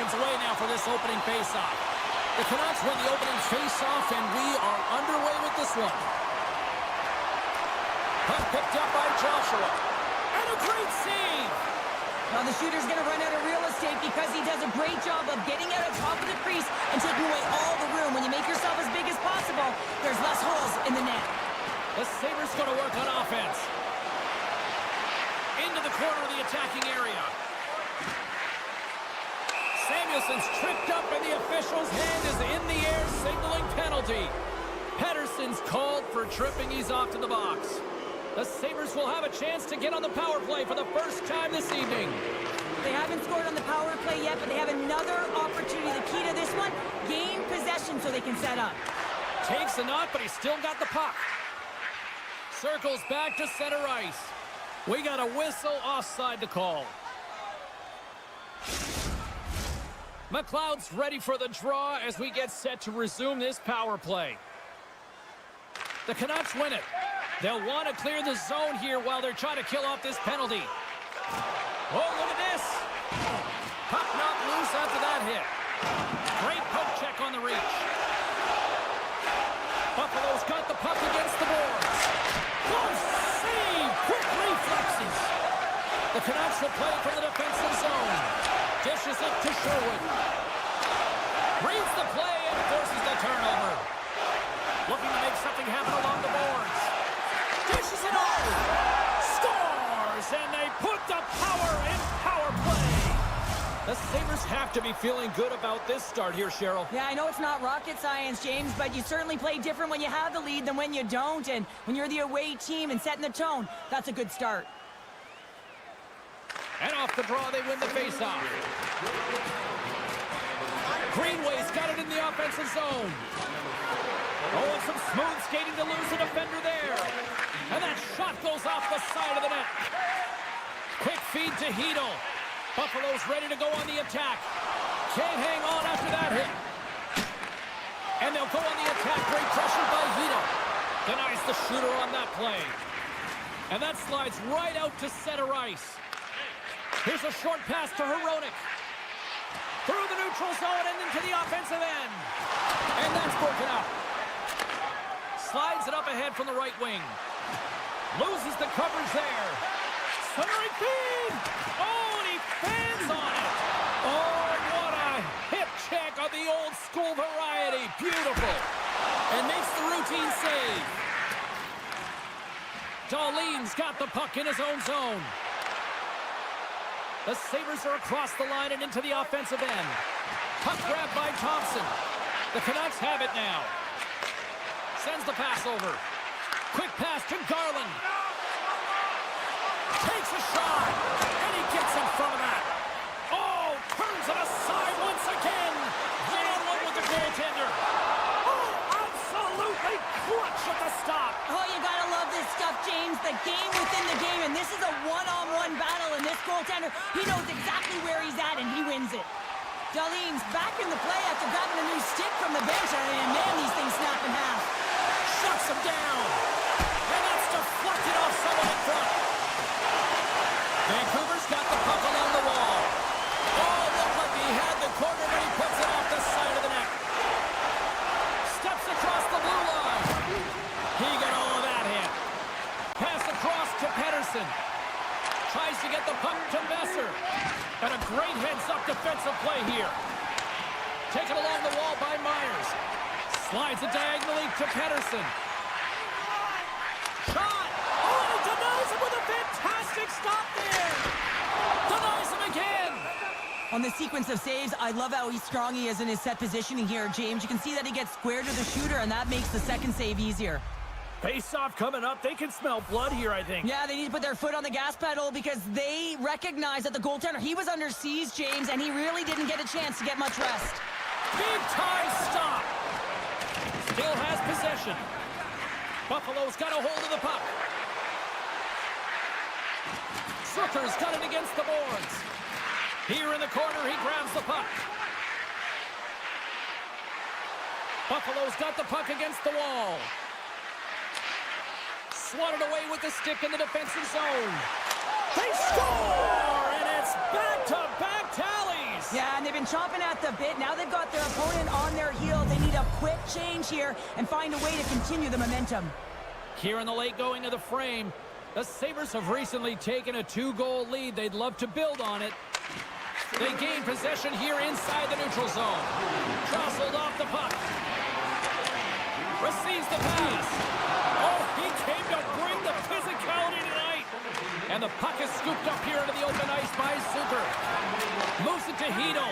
seconds away now for this opening faceoff. The Canucks win the opening faceoff, and we are underway with this one. Puck picked up by Joshua. And a great save! Now the shooter's going to run out of real estate because he does a great job of getting out of top of the crease and taking away all the room. When you make yourself as big as possible, there's less holes in the net. The Sabres going to work on offense. Into the corner of the attacking area. Samuelson's tripped up, and the official's hand is in the air, signaling penalty. Pettersson's called for tripping. He's off to the box. The Sabres will have a chance to get on the power play for the first time this evening. They haven't scored on the power play yet, but they have another opportunity. The key to this one, gain possession so they can set up. Takes a knock, but he's still got the puck. Circles back to center ice. We got a whistle offside to call. McLeod's ready for the draw as we get set to resume this power play. The Canucks win it. They'll want to clear the zone here while they're trying to kill off this penalty. Oh, look at this. Puck knocked loose after that hit. Great poke check on the reach. Buffalo's got the puck against the boards. Close save. Quick reflexes. The Canucks will play from the defensive zone. Dishes it to Sherwood. Reads the play and forces the turnover. Looking to make something happen along the boards. Dishes it over. Scores! And they put the power in power play. The Sabres have to be feeling good about this start here, Cheryl. Yeah, I know it's not rocket science, James, but you certainly play different when you have the lead than when you don't. And when you're the away team and setting the tone, that's a good start. And off the draw, they win the faceoff. Greenway's got it in the offensive zone. Oh, and some smooth skating to lose a defender there. And that shot goes off the side of the net. Quick feed to Hedl. Buffalo's ready to go on the attack. Can't hang on after that hit. And they'll go on the attack. Great pressure by Hedl. Denies the shooter on that play. And that slides right out to center ice. Here's a short pass to Hronek. Through the neutral zone and into the offensive end. And that's broken up. Slides it up ahead from the right wing. Loses the coverage there. Centering feed. Oh, and he fans on it. Oh, what a hip check of the old school variety. Beautiful. And makes the routine save. Dahlin's got the puck in his own zone. The Sabres are across the line and into the offensive end. Puck grab by Thompson. The Canucks have it now. Sends the pass over. Quick pass to Garland. Takes a shot. And he gets in front of that. Oh, turns it aside once again. One-on-one with the goaltender. Oh, absolutely clutch at the stop. Oh, you gotta love this stuff, James. The game within the game, and this is a one-on-one battle, and this goaltender, he knows exactly where he's at, and he wins it. Dahlin's back in the play after grabbing a new stick from the bench, and man, these things snap in half. Shuts him down. And that's deflected off someone in front. Vancouver's got the puck along the wall. Oh, looked like he had the corner, but he puts it off the side of the net. Steps across the blue line. He got all of that hit. Pass across to Pettersson. Tries to get the puck to Messer. And a great heads-up defensive play here. Taken along the wall by Myers. Slides it diagonally to Pettersson. Shot! Oh, and he denies him with a fantastic stop there! Denies him again! On the sequence of saves, I love how strong he is in his set positioning here, James. You can see that he gets square to the shooter, and that makes the second save easier. Face-off coming up. They can smell blood here, I think. Yeah, they need to put their foot on the gas pedal because they recognize that the goaltender, he was under siege, James, and he really didn't get a chance to get much rest. Big-time stop! Still has possession. Buffalo's got a hold of the puck. Zucker's got it against the boards. Here in the corner, he grabs the puck. Buffalo's got the puck against the wall. Swatted away with the stick in the defensive zone. They score! And it's back-to-back tallies! Yeah, and they've been chomping at the bit. Now they've got their opponent on their heels. They need a quick change here and find a way to continue the momentum. Here in the late going of the frame, the Sabres have recently taken a 2-goal lead. They'd love to build on it. They gain possession here inside the neutral zone. Jostled off the puck. Receives the pass. Oh, he came to bring the physicality tonight. And the puck is scooped up here into the open ice by Super. Moves it to Hedl.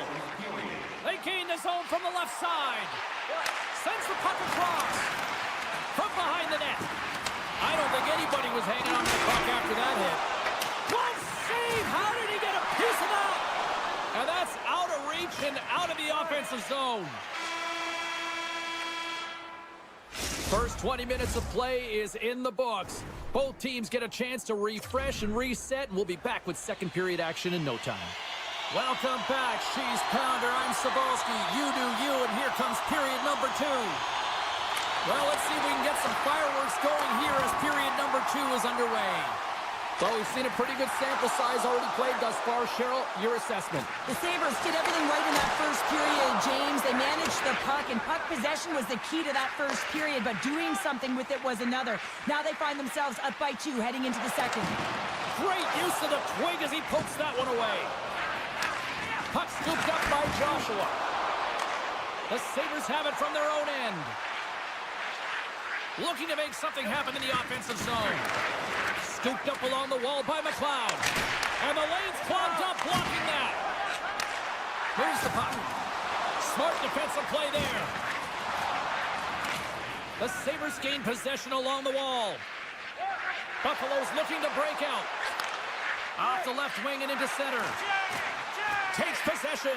They gain the zone from the left side. Sends the puck across. From behind the net. I don't think anybody was hanging on to the puck after that hit. One save! How did he get a piece of that? And that's out of reach and out of the offensive zone. First 20 minutes of play is in the books. Both teams get a chance to refresh and reset, and we'll be back with second period action in no time. Welcome back, Cheese Pounder. I'm Sabalski. You do you, and here comes period number 2. Well, let's see if we can get some fireworks going here as period number 2 is underway. Well, we've seen a pretty good sample size already played thus far. Cheryl, your assessment. The Sabres did everything right in that first period, James. They managed the puck, and puck possession was the key to that first period, but doing something with it was another. Now they find themselves up by 2 heading into the second. Great use of the twig as he pokes that one away. Puck scooped up by Joshua. The Sabres have it from their own end. Looking to make something happen in the offensive zone. Scooped up along the wall by McLeod. And the lane's clogged up, blocking that. Here's the puck. Smart defensive play there. The Sabres gain possession along the wall. Buffalo's looking to break out. Off the left wing and into center. Takes possession.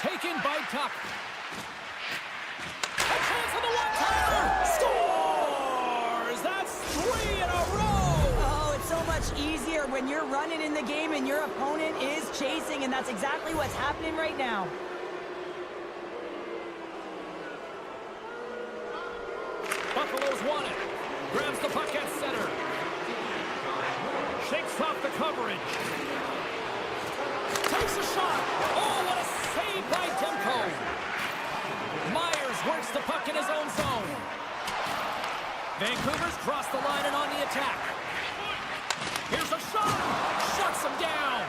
Taken by Tuck. A chance on the one-timer. Scores! That's 3 in a row! Oh, it's so much easier when you're running in the game and your opponent is chasing, and that's exactly what's happening right now. Buffalo's won it. Grabs the puck at center. Shakes off the coverage. Takes a shot. Oh, what a save by Demko. Myers works the puck in his own zone. Vancouver's crossed the line and on the attack. Here's a shot. Shuts him down.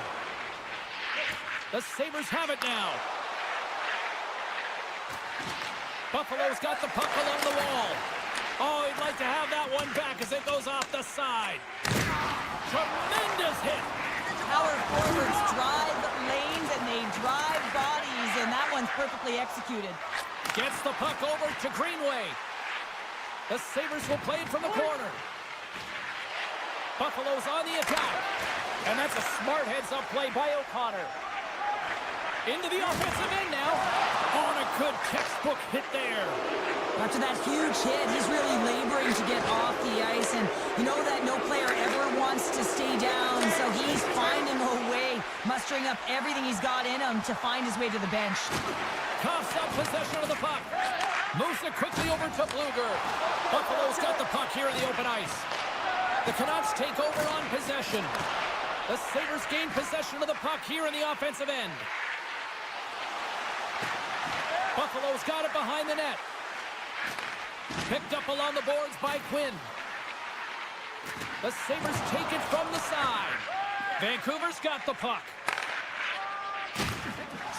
The Sabres have it now. Buffalo's got the puck along the wall. Oh, he'd like to have that one back as it goes off the side. Tremendous hit. Power forwards drive lanes and they drive bodies, and that one's perfectly executed. Gets the puck over to Greenway. The Sabres will play it from the corner. Buffalo's on the attack. And that's a smart heads-up play by O'Connor. Into the offensive end now. On a good textbook hit there. After that huge hit, he's really laboring to get off the ice, and you know that no player ever wants to stay down, so he's finding a way, mustering up everything he's got in him to find his way to the bench. Coughs up possession of the puck. Moves it quickly over to Bluger. Buffalo's got the puck here in the open ice. The Canucks take over on possession. The Sabres gain possession of the puck here in the offensive end. Buffalo's got it behind the net. Picked up along the boards by Quinn. The Sabres take it from the side. Vancouver's got the puck.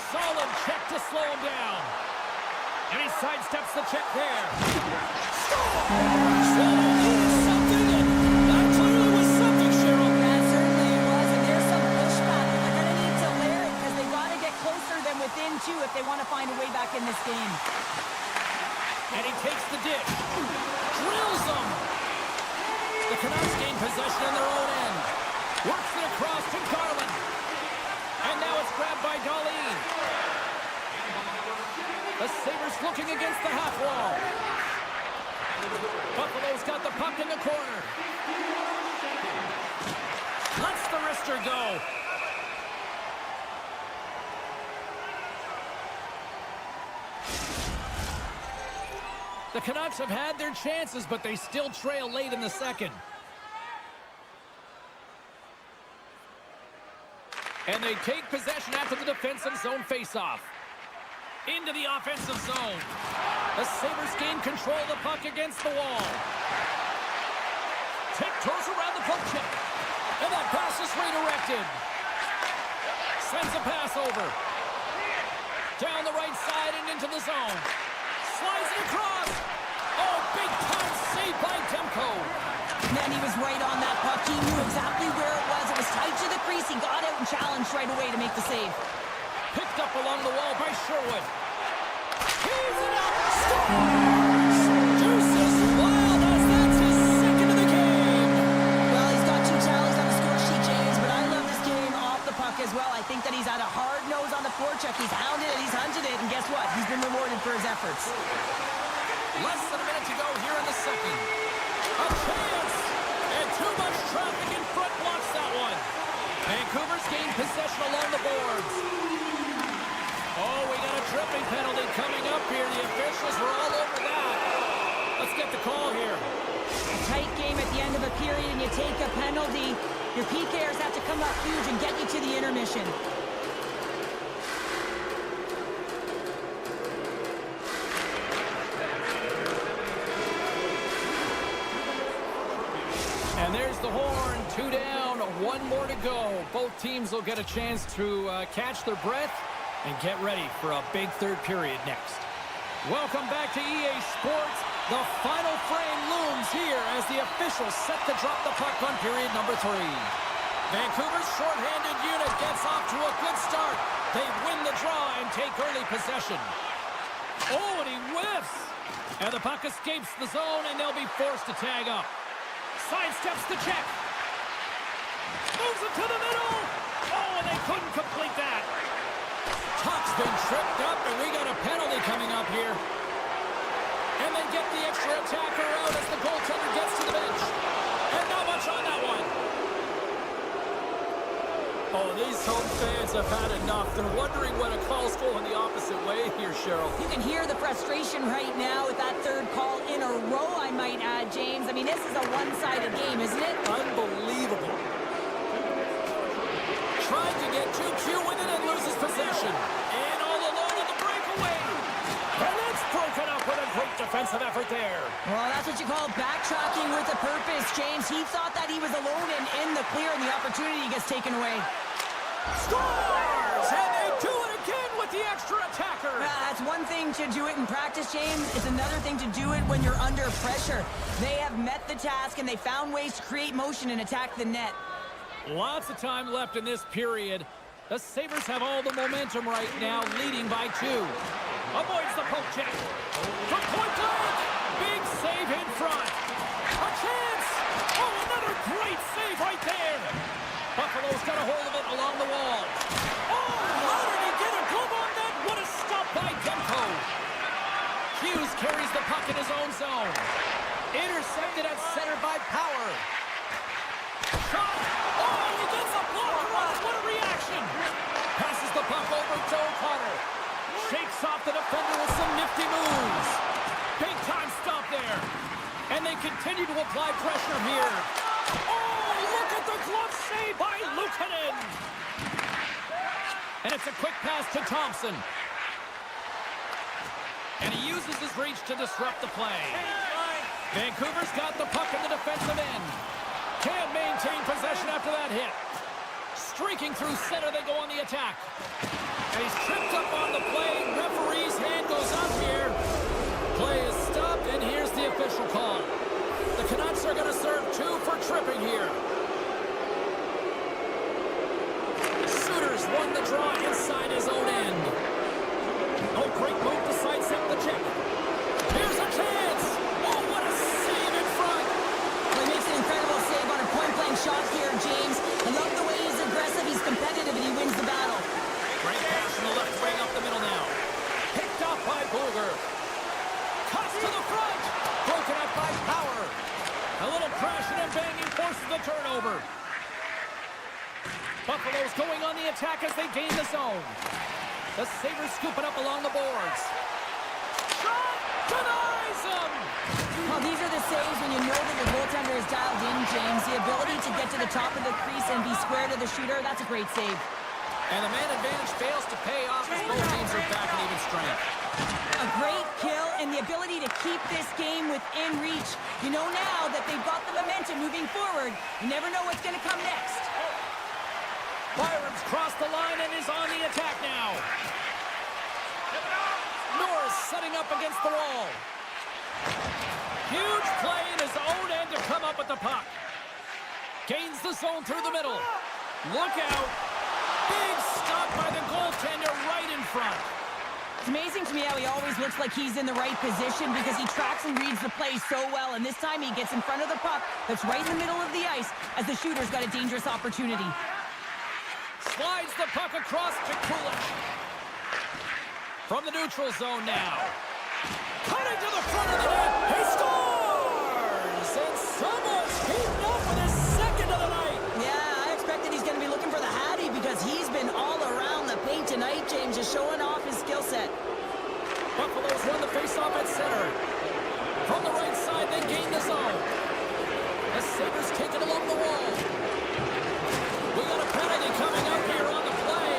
Solid check to slow him down. And he sidesteps the check there. Scores! That clearly was something, Cheryl. That certainly was, and there's some pushback. They're going to need to layer it because they've got to get closer than within 2 if they want to find a way back in this game. And he takes the dish. Drills them. The Canucks gain possession on their own end. Works it across to Garland. And now it's grabbed by Darlene. The Sabres looking against the half wall. Buffalo's got the puck in the corner. Lets the wrister go. The Canucks have had their chances, but they still trail late in the second. And they take possession after the defensive zone faceoff. Into the offensive zone. The Sabres gain control of the puck against the wall. Tiptoes around the poke check. And that pass is redirected. Sends a pass over. Down the right side and into the zone. Slides it across. Oh, big time save by Demko. Man, he was right on that puck. He knew exactly where it was. It was tight to the crease. He got out and challenged right away to make the save. Picked up along the wall by Sherwood. He's it up. Scores! Deuces wild as that's his second of the game. Well, he's got 2 tallies on the score sheet, James, but I love this game off the puck as well. I think that he's had a hard nose on the forecheck. He's hounded it, he's hunted it, and guess what? He's been rewarded for his efforts. Less than a minute to go here in the second. A chance! And too much traffic in front blocks that one. Vancouver's gained possession along the boards. Oh, we got a tripping penalty coming up here. The officials were all over that. Let's get the call here. A tight game at the end of a period and you take a penalty. Your PKers have to come up huge and get you to the intermission. And there's the horn. 2 down, 1 more to go. Both teams will get a chance to catch their breath and get ready for a big third period next. Welcome back to EA Sports. The final frame looms here as the officials set to drop the puck on period number 3. Vancouver's shorthanded unit gets off to a good start. They win the draw and take early possession. Oh, and he whiffs. And the puck escapes the zone, and they'll be forced to tag up. Sidesteps the check. Moves it to the middle. Oh, and they couldn't complete that. Puck's been tripped up, and we got a penalty coming up here. And they get the extra attacker out as the goaltender gets to the bench. And not much on that one. Oh, these home fans have had enough. They're wondering when a call's going the opposite way here, Cheryl. You can hear the frustration right now with that third call in a row, I might add, James. I mean, this is a one-sided game, isn't it? Unbelievable. Trying to get 2Q with it and loses possession. And all alone in the breakaway. And that's broken up with a great defensive effort there. Well, that's what you call backtracking with a purpose, James. He thought that he was alone and in the clear, and the opportunity gets taken away. Scores! And they do it again with the extra attacker. That's one thing to do it in practice, James. It's another thing to do it when you're under pressure. They have met the task, and they found ways to create motion and attack the net. Lots of time left in this period. The Sabres have all the momentum right now, leading by 2. Avoids the poke check. From point blank. Big save in front. A chance. Oh, another great save right there. Buffalo's got a hold of it along the wall. Oh, how did he get a glove on that? What a stop by Demko. Hughes carries the puck in his own zone. Intercepted at center by Power. Shot. Oh, he gets a blocker on it. What a reaction. Passes the puck over to O'Connor. Shakes off the defender with some nifty moves. Big time stop there. And they continue to apply pressure here. Oh, look at the glove save by Luukkonen. And it's a quick pass to Thompson. And he uses his reach to disrupt the play. Vancouver's got the puck in the defensive end. Can't maintain possession after that hit. Streaking through center, they go on the attack. And he's tripped up on the play. Referee's hand goes up here. Play is stopped, and here's the official call. The Canucks are going to serve 2 for tripping here. Suter's won the draw inside his own end. Oh, great move to sidestep the check. Here's a chance. Oh, what a save in front. Well, he makes an incredible save on a point-blank shot here, James. I love the way he's aggressive, he's competitive, and he wins the battle. Great pass from the left wing up the middle now. Picked off by Booger. Cuts to the front. Broken up by Power. A little crashing and banging forces the turnover. Buffalo's going on the attack as they gain the zone. The Sabres scoop it up along the boards. Shot! Denies them! Well, these are the saves when you know that your goaltender is dialed in, James. The ability to get to the top of the crease and be square to the shooter, that's a great save. And the man advantage fails to pay off as both teams are back in even strength. A great kill and the ability to keep this game within reach. You know now that they've got the momentum moving forward. You never know what's going to come next. Byron's crossed the line and is on the attack now. Norris setting up against the wall. Huge play in his own end to come up with the puck. Gains the zone through the middle. Look out. Big stop by the goaltender right in front. It's amazing to me how he always looks like he's in the right position because he tracks and reads the play so well. And this time he gets in front of the puck that's right in the middle of the ice as the shooter's got a dangerous opportunity. Slides the puck across to Kulich. From the neutral zone now. Cutting to the front of the net. He scores! And someone's heating up with his second of the night. Yeah, I expected he's going to be looking for the Hattie because he's been all around the paint tonight. James is showing off his skill set. Buffalo's won the faceoff at center. From the right side, they gain the zone. The Sabres take it along the wall. We got a penalty coming up here on the play.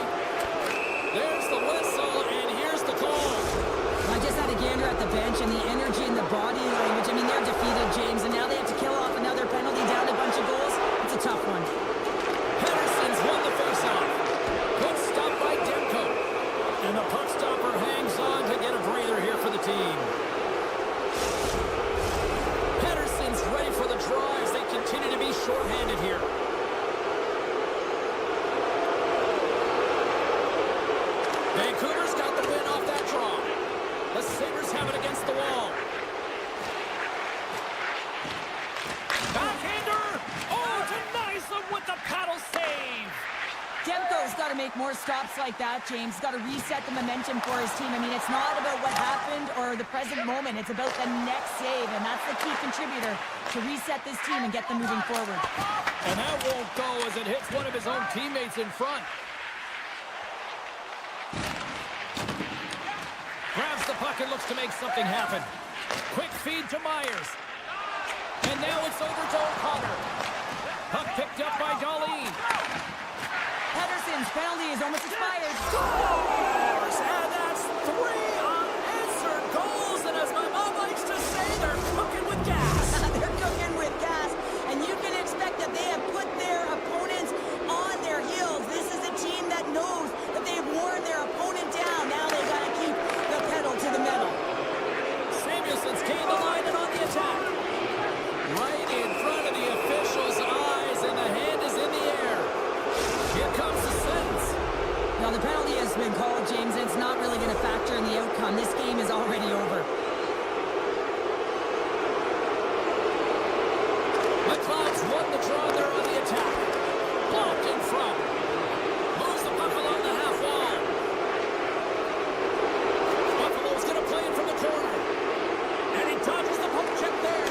There's the whistle, and here's the call. I just had a gander at the bench, and the energy and the body language. I mean, they're defeated, James, and now they have to kill off another penalty down a bunch of goals. It's a tough one. Henderson's won the faceoff. Good stop by Demko. And the puck stopper hangs on to get a breather here for the team. Henderson's ready for the draw as they continue to be shorthanded here. Vancouver's got the win off that draw. The Sabres have it against the wall. Backhander! Oh, denies them with the paddle save! Demko's got to make more stops like that, James. He's got to reset the momentum for his team. I mean, it's not about what happened or the present moment. It's about the next save, and that's the key contributor to reset this team and get them moving forward. And that won't go as it hits one of his own teammates in front. Grabs the puck and looks to make something happen. Quick feed to Myers. And now it's over to O'Connor. Puck picked up by Darlene. Pedersen's penalty is almost expired. Scores! And that's 3 unanswered goals. And as my mom likes to say, they're cooking with gas. They're cooking with gas. And you can expect that they have put their opponents on their heels. This is a team that knows that they've worn their opponent down. Now they got to keep the pedal to the metal. Samuelson's gained the line and on the attack. Right in front of the officials' eyes, and the hand is in the air. Here comes the sentence. Now the penalty has been called, James, and it's not really going to factor in the outcome. This game is already over. McLeod's won the draw. They're on the attack. Blocked in front. Moves the puck along the half wall. Buffalo's going to play it from the corner. And he dodges the poke check there.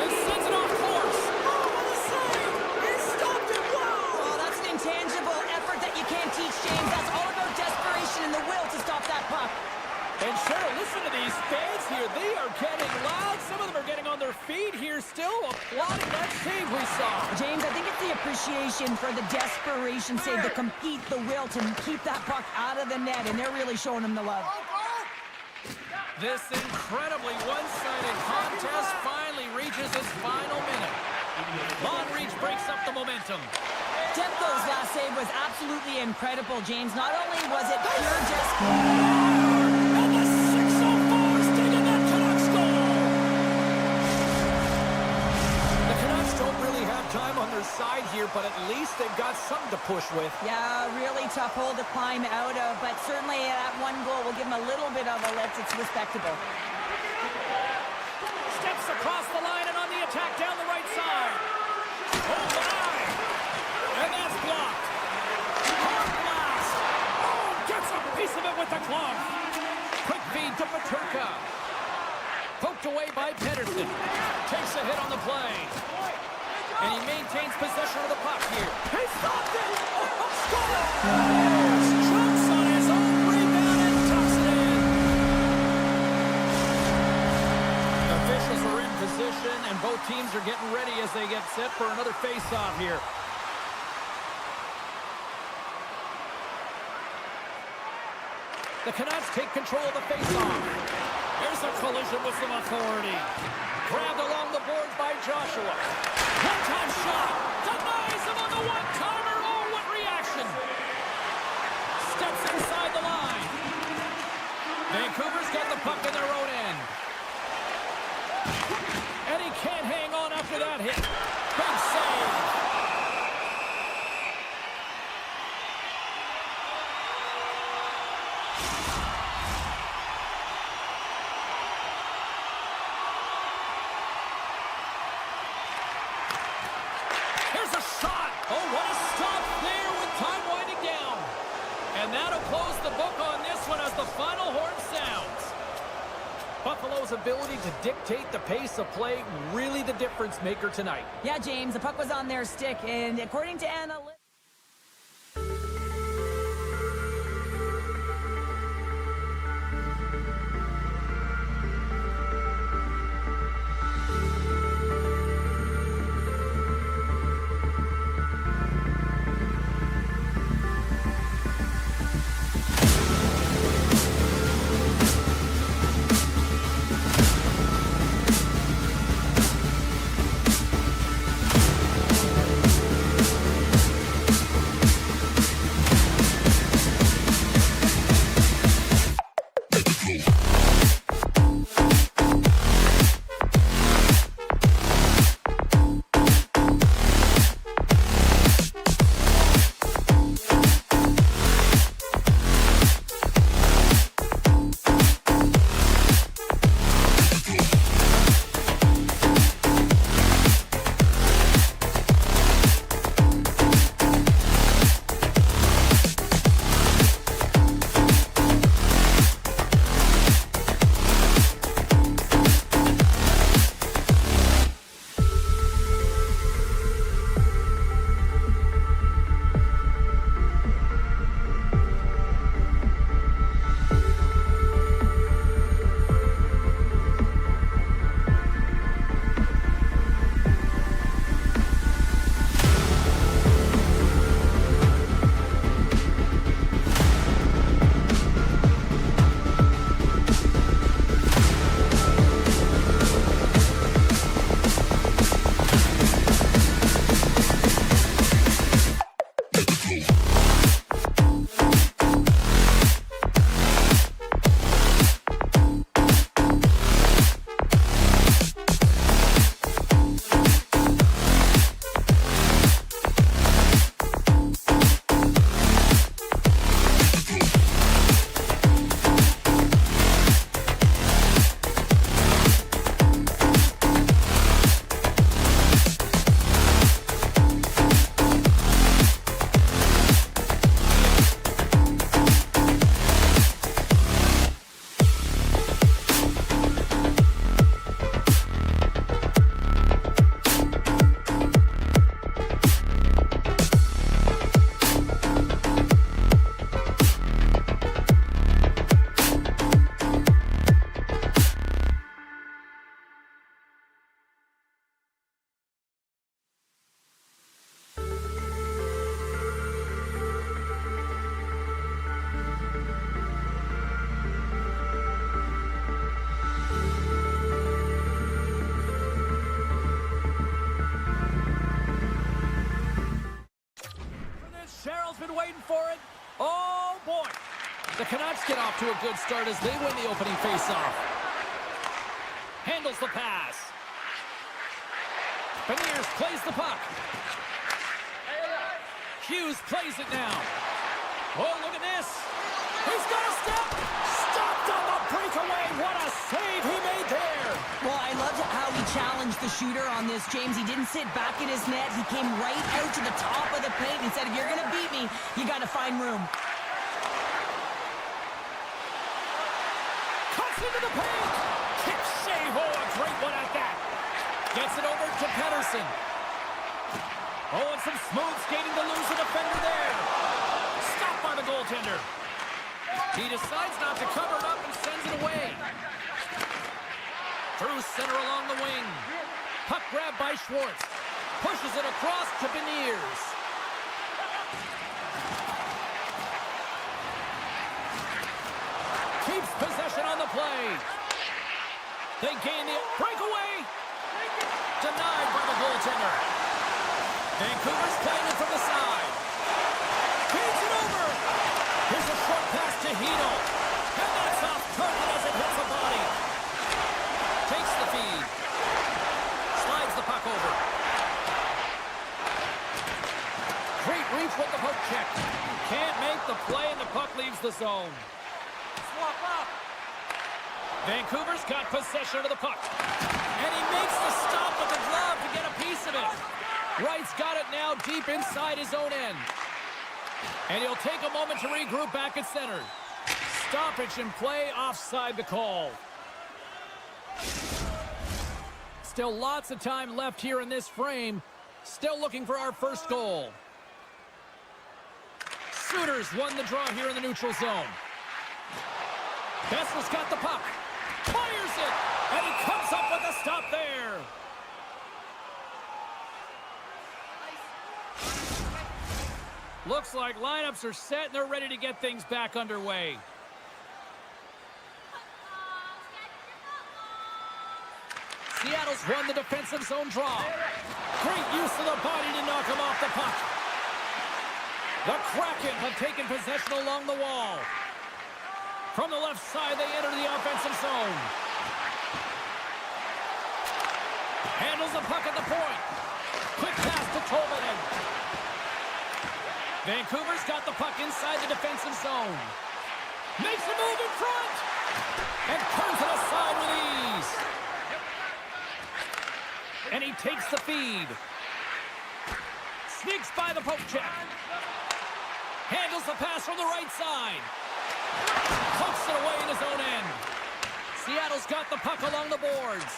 And sends it off course. Oh, what a save! He stopped it. Wow! Oh, that's an intangible effort that you can't teach, James. That's all about desperation and the will to stop that puck. And Cheryl, listen to these fans here. They are getting loud. Some of them are getting on their feet here still, applauding that save we saw. James, I think it's the appreciation for the desperation save, the compete, the will to keep that puck out of the net, and they're really showing them the love. This incredibly one-sided contest finally reaches its final minute. Long reach breaks up the momentum. Demko's last save was absolutely incredible, James. Not only was it pure desperation. And the 604's digging that Canucks goal. The Canucks don't really have time on their side here, but at least they've got something to push with. Yeah, really tough hole to climb out of, but certainly that one goal will give them a little bit of a lift. It's respectable. Steps across the line and on the attack down the right side. Oh, my! And that's blocked. Hard blast. Oh, gets a piece of it with the glove. Quick feed to Paterka. Poked away by Pedersen. Takes a hit on the play. And he maintains possession of the puck here. He stopped it! Oh, scores! Jumps on his own rebound and tucks it in. Officials are in position, and both teams are getting ready as they get set for another face-off here. The Canucks take control of the faceoff. Here's a collision with some authority. Grabbed along the boards by Joshua. One-time shot. Denies him on the one-timer. Oh, what reaction. Steps inside the line. Vancouver's got the puck in their own end. And he can't hang on after that hit. Big save. Here's a shot. Oh, what a stop there with time winding down. And that'll close the book on this one as the final horn sounds. Buffalo's ability to dictate the pace of play, really the difference maker tonight. Yeah, James, the puck was on their stick, and according to analytics... been waiting for it. Oh, boy. The Canucks get off to a good start as they win the opening faceoff. Handles the pass. Beniers plays the puck. Hughes plays it now. Oh, look at this. He's got a step. Stopped on the breakaway. What a save he made there. Well, I loved how he challenged the shooter on this, James. He didn't sit back in his net. He came right out to the top of the paint and said, if you're going to beat me, you got to find room. Cuts into the paint. Kick save. Oh, a great one at that. Gets it over to Pedersen. Oh, and some smooth skating to lose a defender there. Stopped by the goaltender. He decides not to cover it up and sends it away. Through center along the wing. Puck grabbed by Schwartz. Pushes it across to Beniers. Possession on the play. They gain the breakaway. Denied by the goaltender. Vancouver's playing it from the side. Feeds it over. Here's a short pass to Hino. And that's off target as it hits the body. Takes the feed. Slides the puck over. Great reach with the poke check. Can't make the play and the puck leaves the zone. Swap up. Vancouver's got possession of the puck. And he makes the stop with the glove to get a piece of it. Wright's got it now deep inside his own end. And he'll take a moment to regroup back at center. Stoppage in play, offside the call. Still lots of time left here in this frame. Still looking for our first goal. Sooners won the draw here in the neutral zone. Vessel's got the puck. Fires it! And he comes up with a stop there. Looks like lineups are set and they're ready to get things back underway. Seattle's won the defensive zone draw. Great use of the body to knock him off the puck. The Kraken have taken possession along the wall. From the left side, they enter the offensive zone. Handles the puck at the point. Quick pass to Tolvanen. Vancouver's got the puck inside the defensive zone. Makes a move in front. And turns it aside with ease. And he takes the feed. Sneaks by the poke check. Handles the pass from the right side. Pokes it away in his own end. Seattle's got the puck along the boards.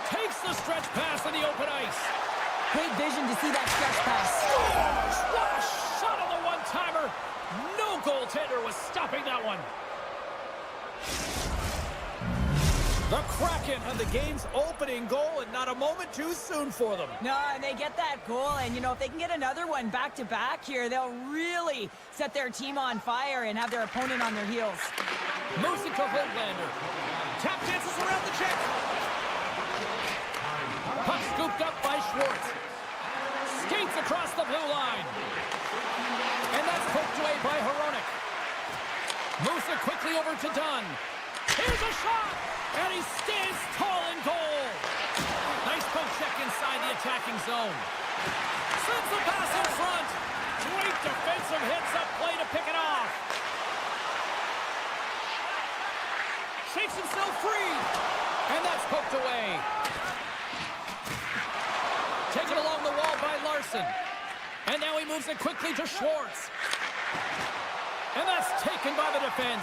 Takes the stretch pass in the open ice. Great vision to see that stretch pass. Scores! What a shot on the one-timer. No goaltender was stopping that one. The Kraken have the game's opening goal, and not a moment too soon for them. No, and they get that goal, and, you know, if they can get another one back-to-back here, they'll really set their team on fire and have their opponent on their heels. Moves it to Hoglander. Tap dances around the check. Puck scooped up by Schwartz. Skates across the blue line. And that's poked away by Hronek. Moves it quickly over to Dunn. Here's a shot! And he stands tall in goal. Nice poke check inside the attacking zone. Sends the pass in front. Great defensive hits up play to pick it off. Shakes himself free. And that's poked away. Taken along the wall by Larson. And now he moves it quickly to Schwartz. And that's taken by the defense.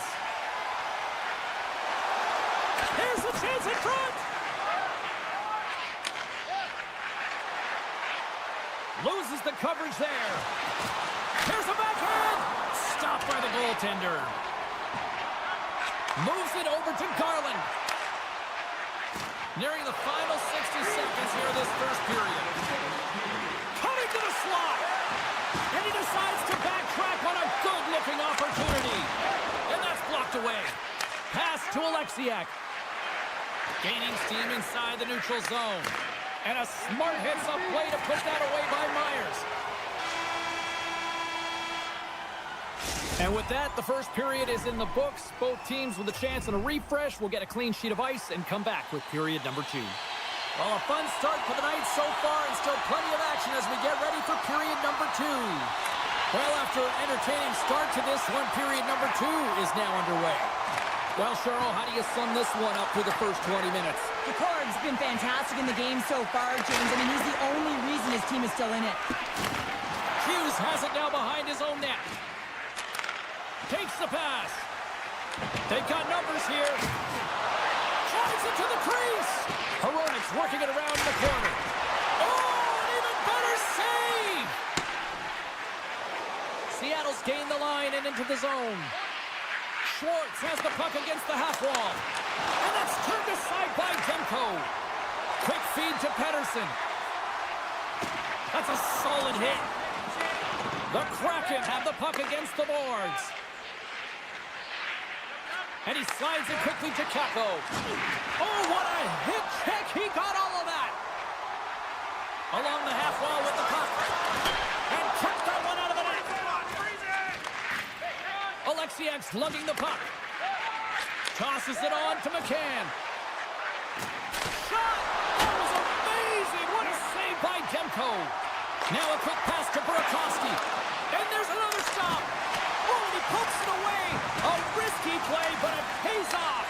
Here's the chance in front. Loses the coverage there. Here's a backhand. Stopped by the goaltender. Moves it over to Garland. Nearing the final 60 seconds here of this first period. Coming to the slot. And he decides to backtrack on a good-looking opportunity. And that's blocked away. Pass to Alexiak. Gaining steam inside the neutral zone. And a smart hits-up play to put that away by Myers. And with that, the first period is in the books. Both teams with a chance and a refresh will get a clean sheet of ice and come back with period number 2. Well, a fun start for the night so far and still plenty of action as we get ready for period number 2. Well, after an entertaining start to this one, period number 2 is now underway. Well, Cheryl, how do you sum this one up through the first 20 minutes? The Corg's been fantastic in the game so far, James. I mean, he's the only reason his team is still in it. Hughes has it now behind his own net. Takes the pass. They've got numbers here. Drives it to the crease. Hronek's working it around in the corner. Oh, an even better save! Seattle's gained the line and into the zone. Schwartz has the puck against the half wall. And that's turned aside by Demko. Quick feed to Pettersson. That's a solid hit. The Kraken have the puck against the boards. And he slides it quickly to Kako. Oh, what a hit check. He got all of that. Along the half wall with the puck. And kicked that one out of the net. Alexiak's lugging the puck. Tosses it on to McCann. Shot! That was amazing! What a save by Demko. Now a quick pass to Burakovsky. And there's another stop. Oh, and he pokes it away. A risky play, but it pays off.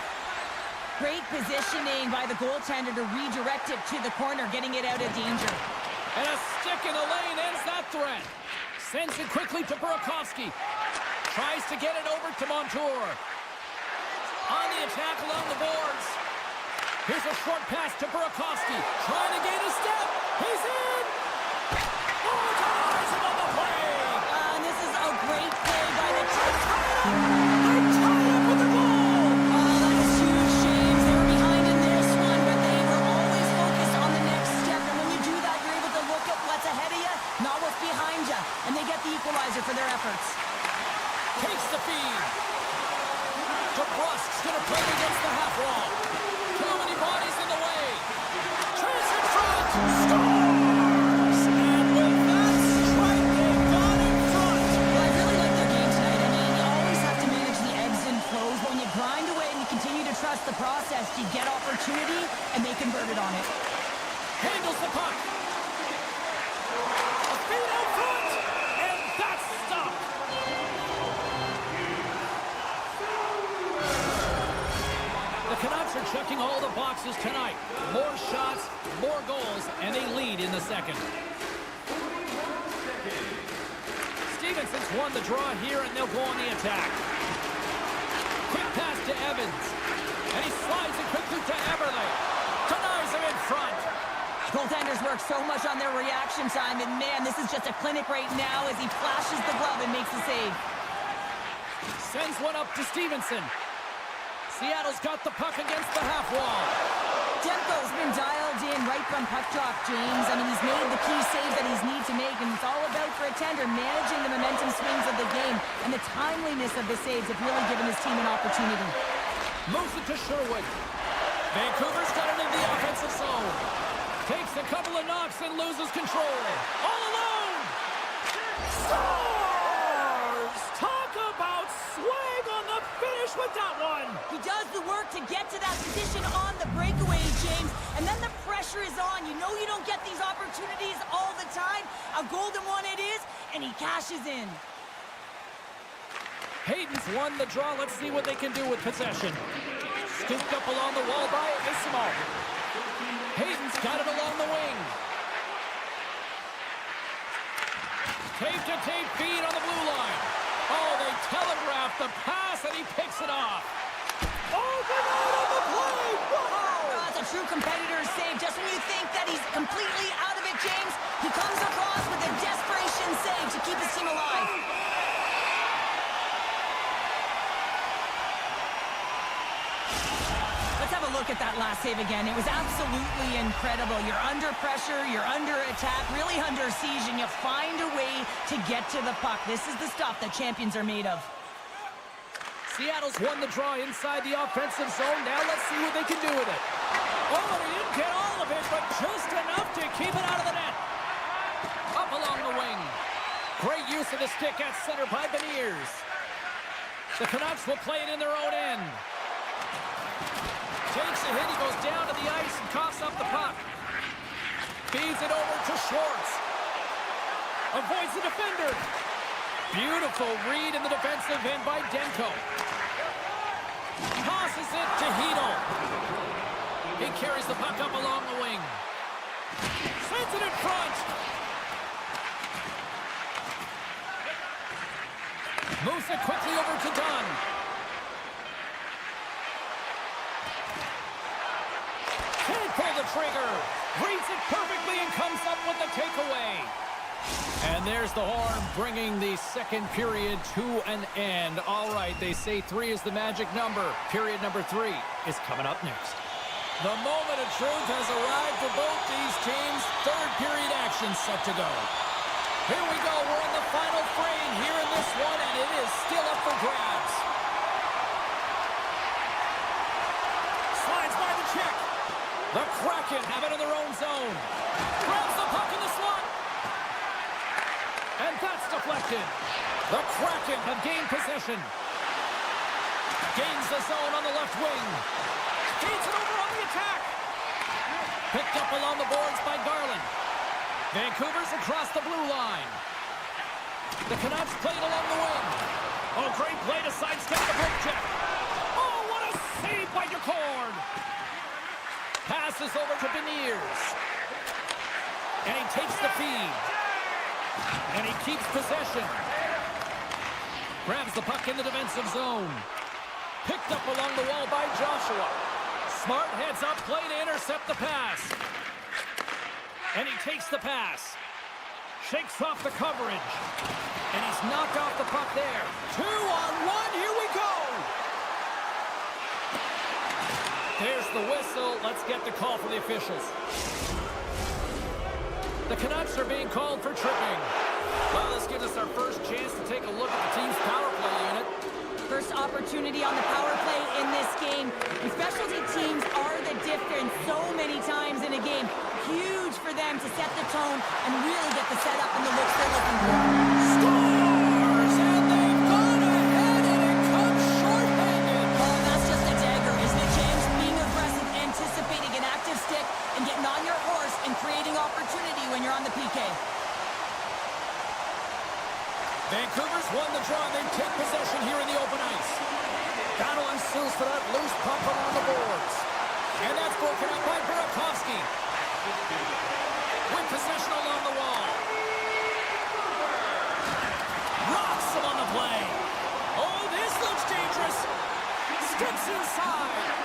Great positioning by the goaltender to redirect it to the corner, getting it out of danger. And a stick in the lane ends that threat. Sends it quickly to Burakovsky. Tries to get it over to Montour. On the attack along the boards. Here's a short pass to Burakovsky. Trying to gain a step. He's in! Oh, ties him on the play! And this is a great play by the team. They tied up with the goal! Oh, that is huge, James. They were behind in this one, but they were always focused on the next step. And when you do that, you're able to look at what's ahead of you, not what's behind you. And they get the equalizer for their efforts. Takes the feed. DeBrusk's going to play against the half wall. Too many bodies in the way. Chase in front. Scores! And with that strike, they got in front. Well, I really like their game tonight. I mean, you always have to manage the ebbs and flows. When you grind away and you continue to trust the process, you get opportunity, and they converted on it. Handles the puck. A feed out front. And that's stopped. The Canucks are checking all the boxes tonight. More shots, more goals, and they lead in the second. Stevenson's won the draw here, and they'll go on the attack. Quick pass to Evans. And he slides it quickly to Eberle. Denies him in front. Goaltenders work so much on their reaction time, and man, this is just a clinic right now as he flashes the glove and makes the save. Sends one up to Stevenson. Seattle's got the puck against the half wall. Demko's been dialed in right from puck drop, James. I mean, he's made the key saves that he's need to make, and it's all about for a tender managing the momentum swings of the game, and the timeliness of the saves have really given his team an opportunity. Moves it to Sherwood. Vancouver's got it in the offensive zone. Takes a couple of knocks and loses control. All alone! Scores! Talk about swag on the finish with that one! He does the work to get to that position on the breakaway, James, and then the pressure is on. You know you don't get these opportunities all the time. A golden one it is, and he cashes in. Hayden's won the draw. Let's see what they can do with possession. Scooped up along the wall by Ismo. Hayden's got it along the wing. Tape-to-tape feed on the blue line. Oh, they telegraph the pass, and he picks it off. Oh, good out on the play! Wow! That's a true competitor's save. Just when you think that he's completely out of it, James, he comes across with a desperation save to keep his team alive. Let's have a look at that last save again. It was absolutely incredible. You're under pressure, you're under attack, really under siege, and you find a way to get to the puck. This is the stuff that champions are made of. Seattle's won the draw inside the offensive zone. Now let's see what they can do with it. Oh, and he didn't get all of it, but just enough to keep it out of the net. Up along the wing. Great use of the stick at center by Beniers. The Canucks will play it in their own end. Takes a hit, he goes down to the ice and coughs up the puck. Feeds it over to Schwartz. Avoids the defender. Beautiful read in the defensive end by Demko. Tosses it to Hito. He carries the puck up along the wing. Sends it in front. Moves it quickly over to Dunn. Can't pull the trigger. Reads it perfectly and comes up with the takeaway. And there's the horn, bringing the second period to an end. All right, they say 3 is the magic number. Period number 3 is coming up next. The moment of truth has arrived for both these teams. Third period action set to go. Here we go. We're in the final frame here in this one, and it is still up for grabs. The Kraken have it in their own zone. Grabs the puck in the slot. And that's deflected. The Kraken have gained possession. Gains the zone on the left wing. Feeds it over on the attack. Picked up along the boards by Garland. Vancouver's across the blue line. The Canucks played along the wing. Oh, great play to sidestep the poke check. Oh, what a save by Decord. Passes over to Beniers. And he takes the feed. And he keeps possession. Grabs the puck in the defensive zone. Picked up along the wall by Joshua. Smart heads up, play to intercept the pass. And he takes the pass. Shakes off the coverage. And he's knocked off the puck there. 2-on-1, here we go! There's the whistle. Let's get the call for the officials. The Canucks are being called for tripping. Well, this gives us our first chance to take a look at the team's power play unit. First opportunity on the power play in this game. And specialty teams are the difference so many times in a game. Huge for them to set the tone and really get the setup and the looks they're looking for. Scores! And they've gone ahead and it comes short-handed. Oh, that's just a dagger, isn't it, James? Being aggressive, anticipating an active stick, and getting on your horse and creating opportunity when you're on the PK. Vancouver's won the draw, and they take possession here in the open ice. Battle ensues for that loose puck along the boards. And that's broken up by Burakovsky. With possession along the wall. Rocks him on the play. Oh, this looks dangerous. Sticks inside.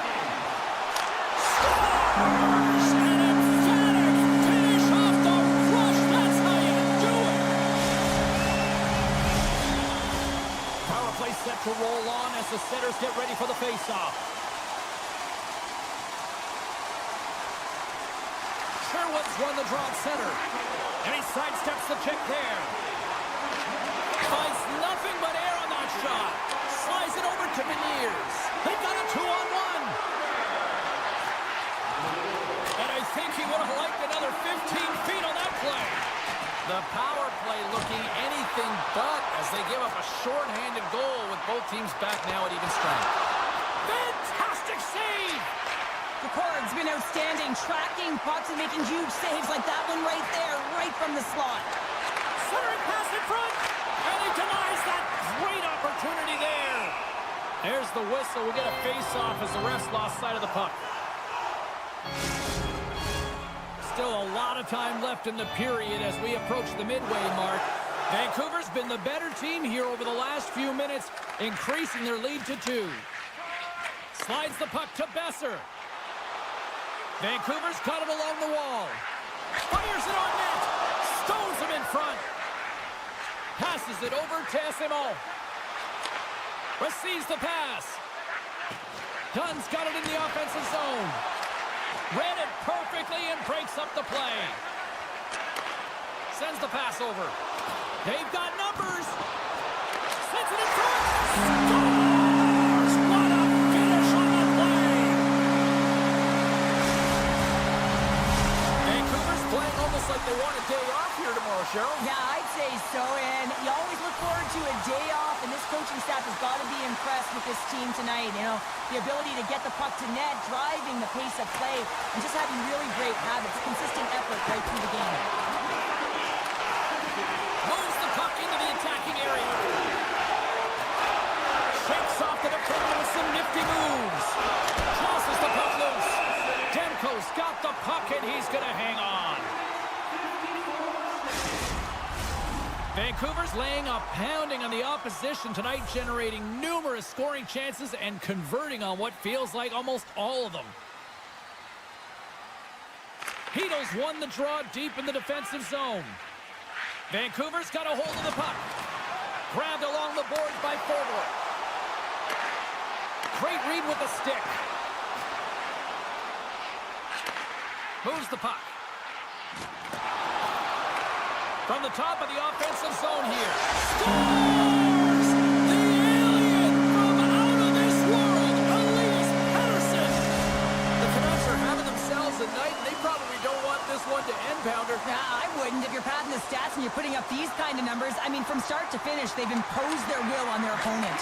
Scores! An emphatic finish off the rush. That's how you do it. Power play set to roll on as the setters get ready for the face-off. Sherwood's won the draw at center. And he sidesteps the check there. Finds nothing but air on that shot. Slides it over to Beniers. They've got a 2-on-1. And I think he would have liked another 15 feet on that play. The power play looking anything but as they give up a short-handed goal with both teams back now at even strength. Fantastic save! Decord's been outstanding, tracking pucks and making huge saves like that one right there, right from the slot. Centering pass in front, and he denies that great opportunity there. There's the whistle. We'll get a face-off as the refs lost sight of the puck. Still a lot of time left in the period as we approach the midway mark. Vancouver's been the better team here over the last few minutes, increasing their lead to 2. Slides the puck to Besser. Vancouver's got it along the wall. Fires it on net. Stones him in front. Passes it over to SMO. Receives the pass. Dunn's got it in the offensive zone. Read it perfectly and breaks up the play. Sends the pass over. They've got numbers. Sends it in front. Scores! What a finish on the play. Vancouver's playing almost like they want a day off here tomorrow, Cheryl. Yeah, I'd say so, and you always look forward to a day off, and this coaching staff has got to be impressed with this team tonight. You know, the ability to get the puck to net, driving the pace of play, and just having really great habits, consistent effort right through the game. Moves the puck into the attacking area. Shakes off the defender with some nifty moves. Tosses the puck loose. Demko's got the puck, and he's going to hang on. Vancouver's laying a pounding on the opposition tonight, generating numerous scoring chances and converting on what feels like almost all of them. Hedo's won the draw deep in the defensive zone. Vancouver's got a hold of the puck. Grabbed along the boards by Forward. Great read with the stick. Moves the puck. From the top of the offensive zone here. Scores! The alien from out of this world, Elias Pettersson. The Canucks are having themselves a numbers. I mean, from start to finish, they've imposed their will on their opponent.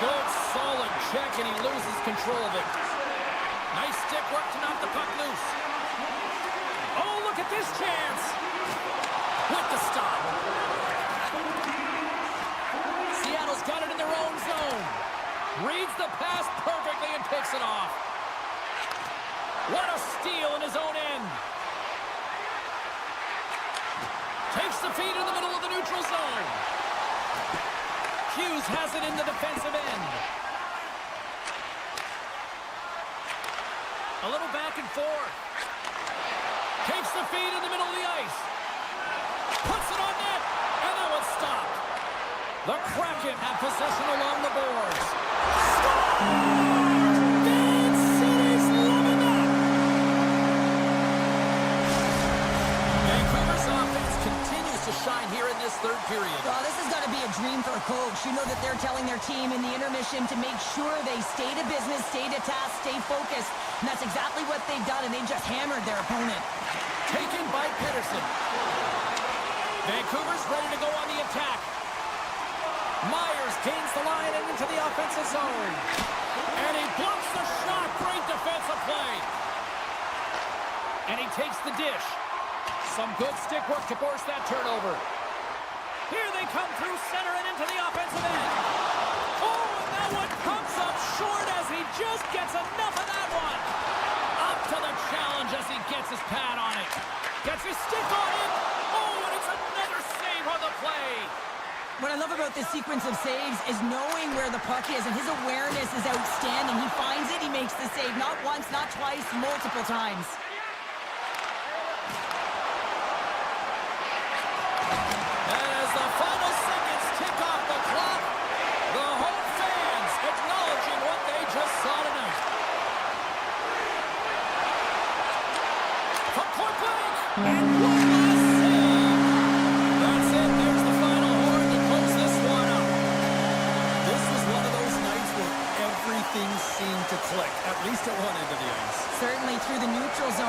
Good, solid check, and he loses control of it. Nice stick work to knock the puck loose. Oh, look at this chance. With the stop. Seattle's got it in their own zone. Reads the pass perfectly and picks it off. What a steal in his own end. Takes the feed in the middle of the neutral zone. Hughes has it in the defensive end. A little back and forth. Takes the feed in the middle of the ice. Puts it on net, and that one's stopped. The Kraken have possession along the boards. Van City's loving that. Vancouver's offense continues to shine here in this third period. Well, this has got to be a dream for a coach. You know that they're telling their team in the intermission to make sure they stay to business, stay to task, stay focused. And that's exactly what they've done, and they just hammered their opponent. Taken by Pedersen. Vancouver's ready to go on the attack. Myers gains the line and into the offensive zone. And he blocks the shot. Great defensive play. And he takes the dish. Some good stick work to force that turnover. Here they come through center and into the offensive end. Oh, and that one comes up short as he just gets enough of that one. Up to the challenge as he gets his pad on it. Gets his stick on it. Oh, and it's another save on the play. What I love about this sequence of saves is knowing where the puck is, and his awareness is outstanding. He finds it, he makes the save, not once, not twice, multiple times. As the final seconds tick off the clock, the home fans acknowledging what they just saw tonight. From point blank, and one last save. That's it, there's the final horn to close this one up. This was one of those nights where everything seemed to click, at least at one end of the ice. Certainly through the neutral zone.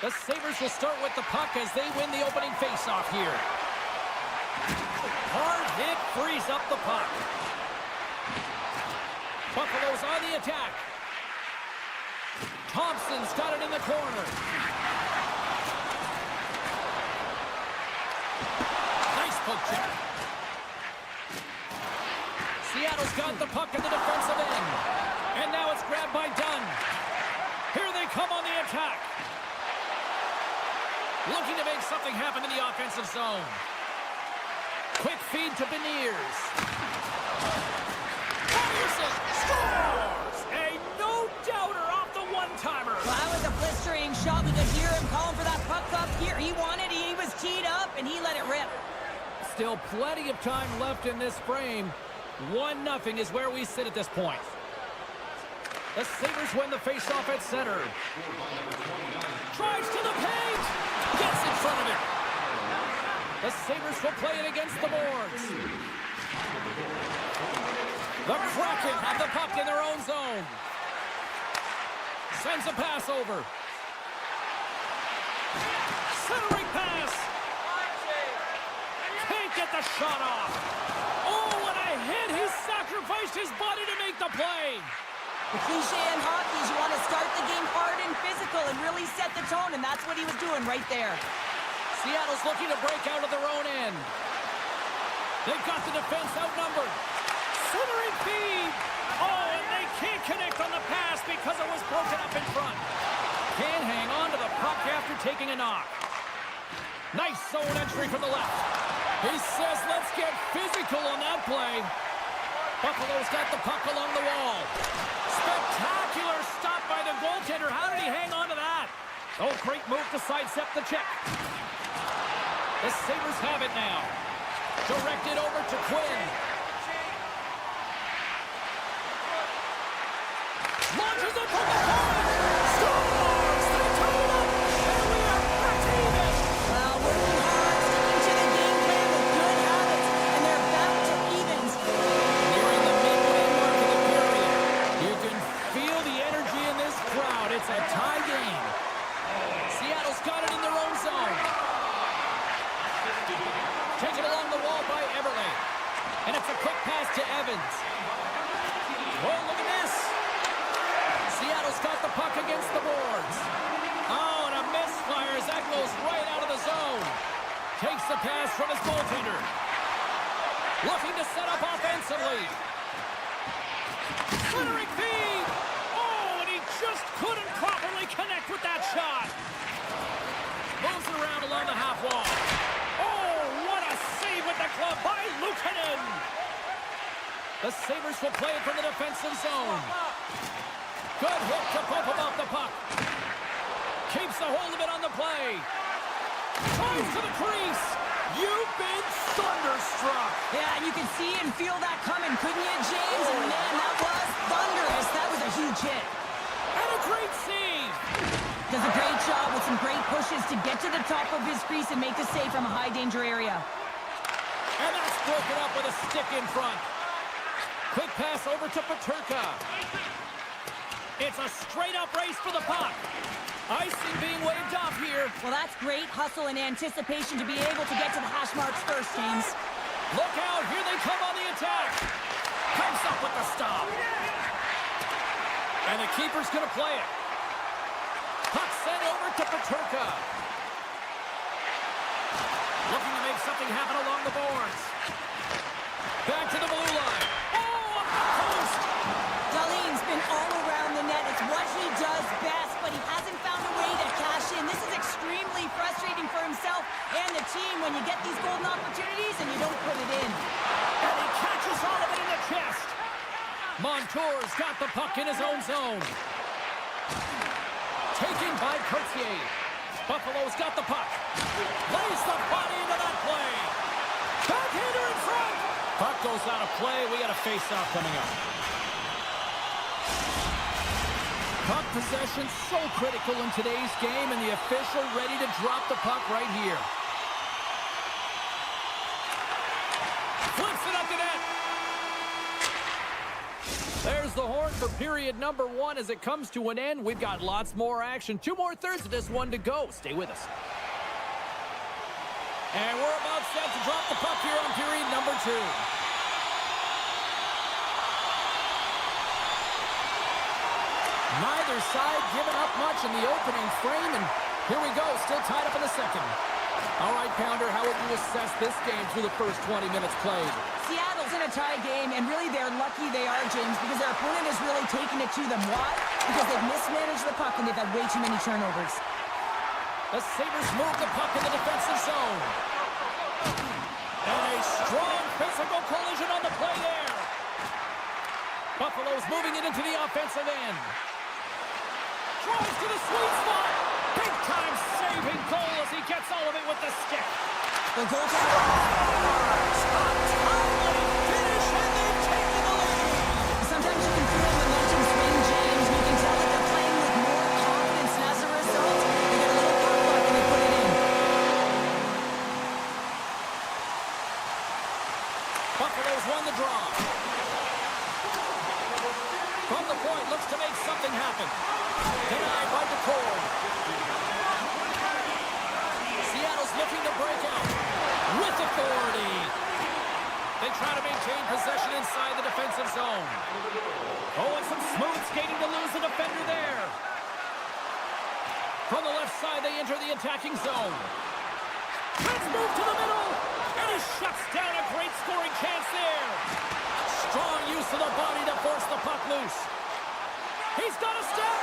The Sabres will start with the puck as they win the opening faceoff here. Hard hit frees up the puck. Buffalo's on the attack. Thompson's got it in the corner. Nice poke check. Seattle's got the puck in the defensive end. And now it's grabbed by Dunn. Here they come on the attack. Looking to make something happen in the offensive zone. Quick feed to Beniers. Anderson scores! A no-doubter off the one-timer. Well, that was a blistering shot. We could hear him calling for that puck up here. He wanted it. He was teed up, and he let it rip. Still plenty of time left in this frame. 1-0 is where we sit at this point. The Sabres win the faceoff at center. Drives to the paint. Gets in front of it. The Sabres will play it against the boards. The Kraken have the puck in their own zone. Sends a pass over. Centering pass. Can't get the shot off. Oh, what a hit. He sacrificed his body to make the play. The cliche in hockey is you want to start the game hard and physical and really set the tone, and that's what he was doing right there. Seattle's looking to break out of their own end. They've got the defense outnumbered. Centering feed. Oh, and they can't connect on the pass because it was broken up in front. Can't hang on to the puck after taking a knock. Nice zone entry from the left. He says, let's get physical on that play. Buffalo's got the puck along the wall. Spectacular stop by the goaltender. How did he hang on to that? Oh, great move to sidestep the check. The Sabres have it now. Directed over to Quinn. Launches it from the point. Scores! They tie it up. And we are back to even. Well, working hard, sticking to the game plan with good habits, and they're back to evens. Nearing the midway mark of the period. You can feel the energy in this crowd. It's a tie game. Seattle's got it in their own zone. Taken along the wall by Everly. And it's a quick pass to Evans. Oh, look at this. Seattle's got the puck against the boards. Oh, and a misfire as that goes right out of the zone. Takes the pass from his goaltender. Looking to set up offensively. Centering feed. Oh, and he just couldn't properly connect with that shot. Moves it around along the half wall. Oh, what a save with the glove by Luukkonen. The Sabres will play it from the defensive zone. Good hit to bump him off the puck. Keeps a hold of it on the play. Tries to the crease. You've been thunderstruck. Yeah, and you can see and feel that coming, couldn't you, James? And man, that was thunderous. That was a huge hit. And a great save. Does a great job with some great pushes to get to the top of his crease and make the save from a high-danger area. And that's broken up with a stick in front. Quick pass over to Peterka. It's a straight-up race for the puck. Icing being waved off here. Well, that's great hustle and anticipation to be able to get to the hash marks first, James. Look out, here they come on the attack. Comes up with the stop. And the keeper's going to play it. Puck sent over to Peterka. Looking to make something happen along the boards. Back to the blue line. Oh, up the post. Dahlin's been all around the net. It's what he does best, but he hasn't found a way to cash in. This is extremely frustrating for himself and the team when you get these golden opportunities and you don't put it in. And he catches all of it in the chest. Montour's got the puck in his own zone. Taken by Courtier. Buffalo's got the puck. Lays the body into that play. Backhander in front. Puck goes out of play. We got a face-off coming up. Puck possession so critical in today's game, and the official ready to drop the puck right here. Flips it up the net. There's the horn start for period number 1 as it comes to an end. We've got lots more action. 2 more thirds of this one to go. Stay with us. And we're about set to drop the puck here on period number 2. Neither side giving up much in the opening frame, and here we go, still tied up in the second. All right, Pounder, how would you assess this game through the first 20 minutes played? Seattle's in a tie game, and really they're lucky they are, James, because their opponent has really taken it to them. Why? Because they've mismanaged the puck and they've had way too many turnovers. The Sabres move the puck in the defensive zone. And a strong physical collision on the play there. Buffalo's moving it into the offensive end. Drives to the sweet spot. Big-time saving goal as he gets all of it with the stick. The goaltender. Untimely finish, and they've taken the lead. Sometimes you can feel the momentum swing, James. You can tell that they're playing with more confidence, and as a result, they get a little puck luck and they put it in. Buffalo's won the draw. From the point, looks to make something happen. Denied by DeCord. Seattle's looking to break out with authority. They try to maintain possession inside the defensive zone. Oh, and some smooth skating to lose the defender there. From the left side, they enter the attacking zone. Let's move to the middle. And he shuts down a great scoring chance there. Strong use of the body to force the puck loose. He's got a step.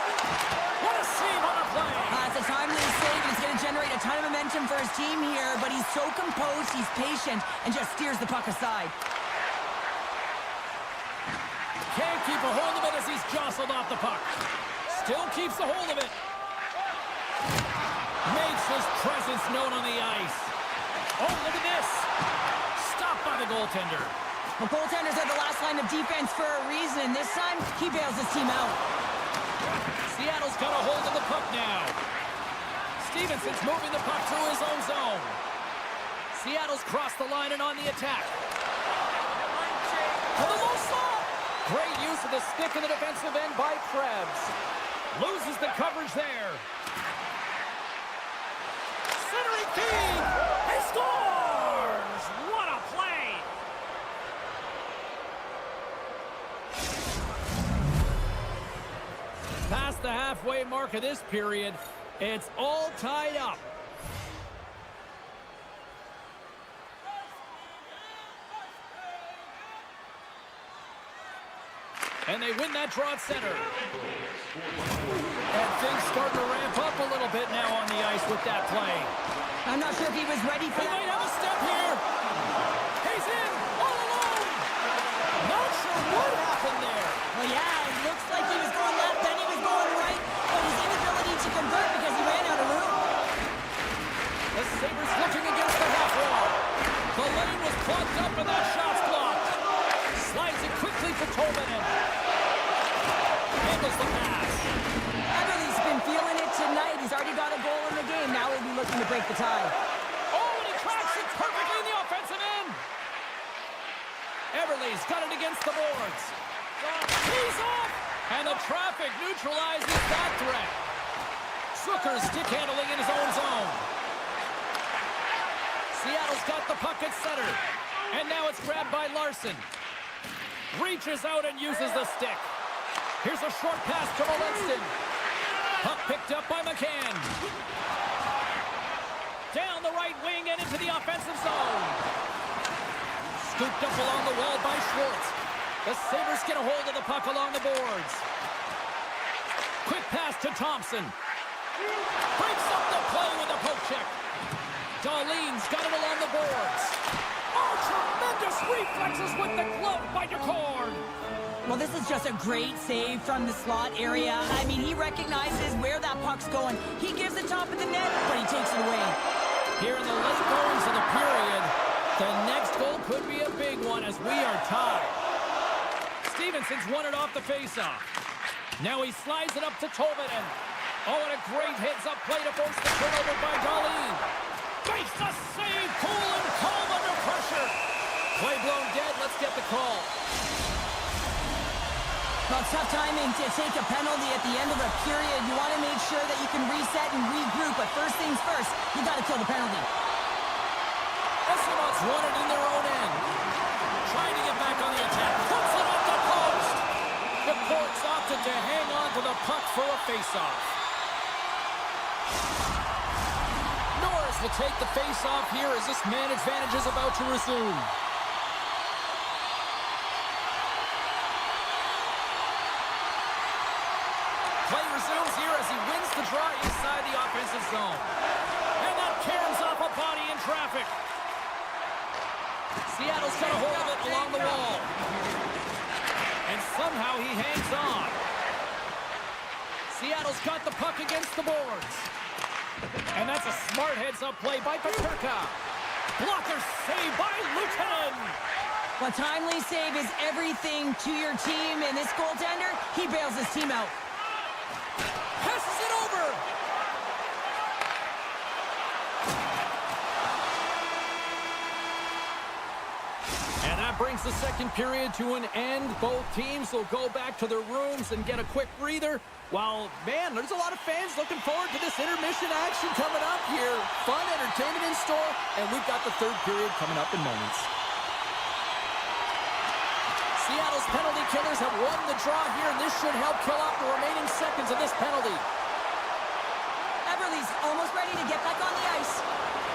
What a save on the play. It's a timely save, and it's going to generate a ton of momentum for his team here, but he's so composed, he's patient, and just steers the puck aside. Can't keep a hold of it as he's jostled off the puck. Still keeps a hold of it. Makes his presence known on the ice. Oh, look at this. Stopped by the goaltender. The goaltenders are the last line of defense for a reason. This time, he bails his team out. Seattle's got a hold of the puck now. Stevenson's moving the puck through his own zone. Seattle's crossed the line and on the attack. To the low slot. Great use of the stick in the defensive end by Krebs. Loses the coverage there. Centering feed. He scores! What a play! Past the halfway mark of this period, it's all tied up. And they win that draw at center. And things start to ramp up a little bit now on the ice with that play. I'm not sure if he was ready for He that. might have a step here. He's in, all alone. Not sure what happened there. Well, yeah, it looks like he was going left, then he was going right, but his inability to convert because he ran out of room. The Sabres looking against the half wall. The lane was clogged up and that shot's blocked. Slides it quickly for Tolvanen. Handles the pass. Everly's been feeling it tonight. He's already got a goal in the game. Now he'll be looking to break the tie. Oh, and he tracks it perfectly in the offensive end. Everly's got it against the boards. He's off. And the traffic neutralizes that threat. Zucker's stick handling in his own zone. Seattle's got the puck at center. And now it's grabbed by Larson. Reaches out and uses the stick. Here's a short pass to Molinston. Puck picked up by McCann. Down the right wing and into the offensive zone. Scooped up along the wall by Schwartz. The Sabres get a hold of the puck along the boards. Quick pass to Thompson. Breaks up the play with a poke check. Darlene's got it along the boards. Oh, tremendous reflexes with the glove by DeCord. Well, this is just a great save from the slot area. I mean, he recognizes where that puck's going. He gives the top of the net, but he takes it away. Here in the late goings of the period, the next goal could be a big one as we are tied. Stevenson's won it off the faceoff. Now he slides it up to Tolvanen. Oh, and a great heads-up play to force the turnover by Darlene. Makes the save, cool and calm under pressure. Play blown dead, let's get the call. Well, it's tough timing to take a penalty at the end of a period. You want to make sure that you can reset and regroup, but first things first, you got to kill the penalty. Astronauts won it in their own end. Trying to get back on the attack. Puts it off the post. The Corks opted to hang on to the puck for a face-off. Norris will take the face-off here as this man advantage is about to resume. Play resumes here as he wins the draw inside the offensive zone. And that caroms off a body in traffic. Seattle's got a hold of it along the wall. And somehow he hangs on. Seattle's got the puck against the boards. And that's a smart heads-up play by Paterka. Blocker save by Lieutenant. A timely save is everything to your team, and this goaltender, he bails his team out. Passes it over. And that brings the second period to an end. Both teams will go back to their rooms and get a quick breather. While, man, there's a lot of fans looking forward to this intermission action coming up here. Fun entertainment in store, and we've got the third period coming up in moments. Seattle's penalty killers have won the draw here, and this should help kill off the remaining seconds of this penalty. Eberle's almost ready to get back on the ice.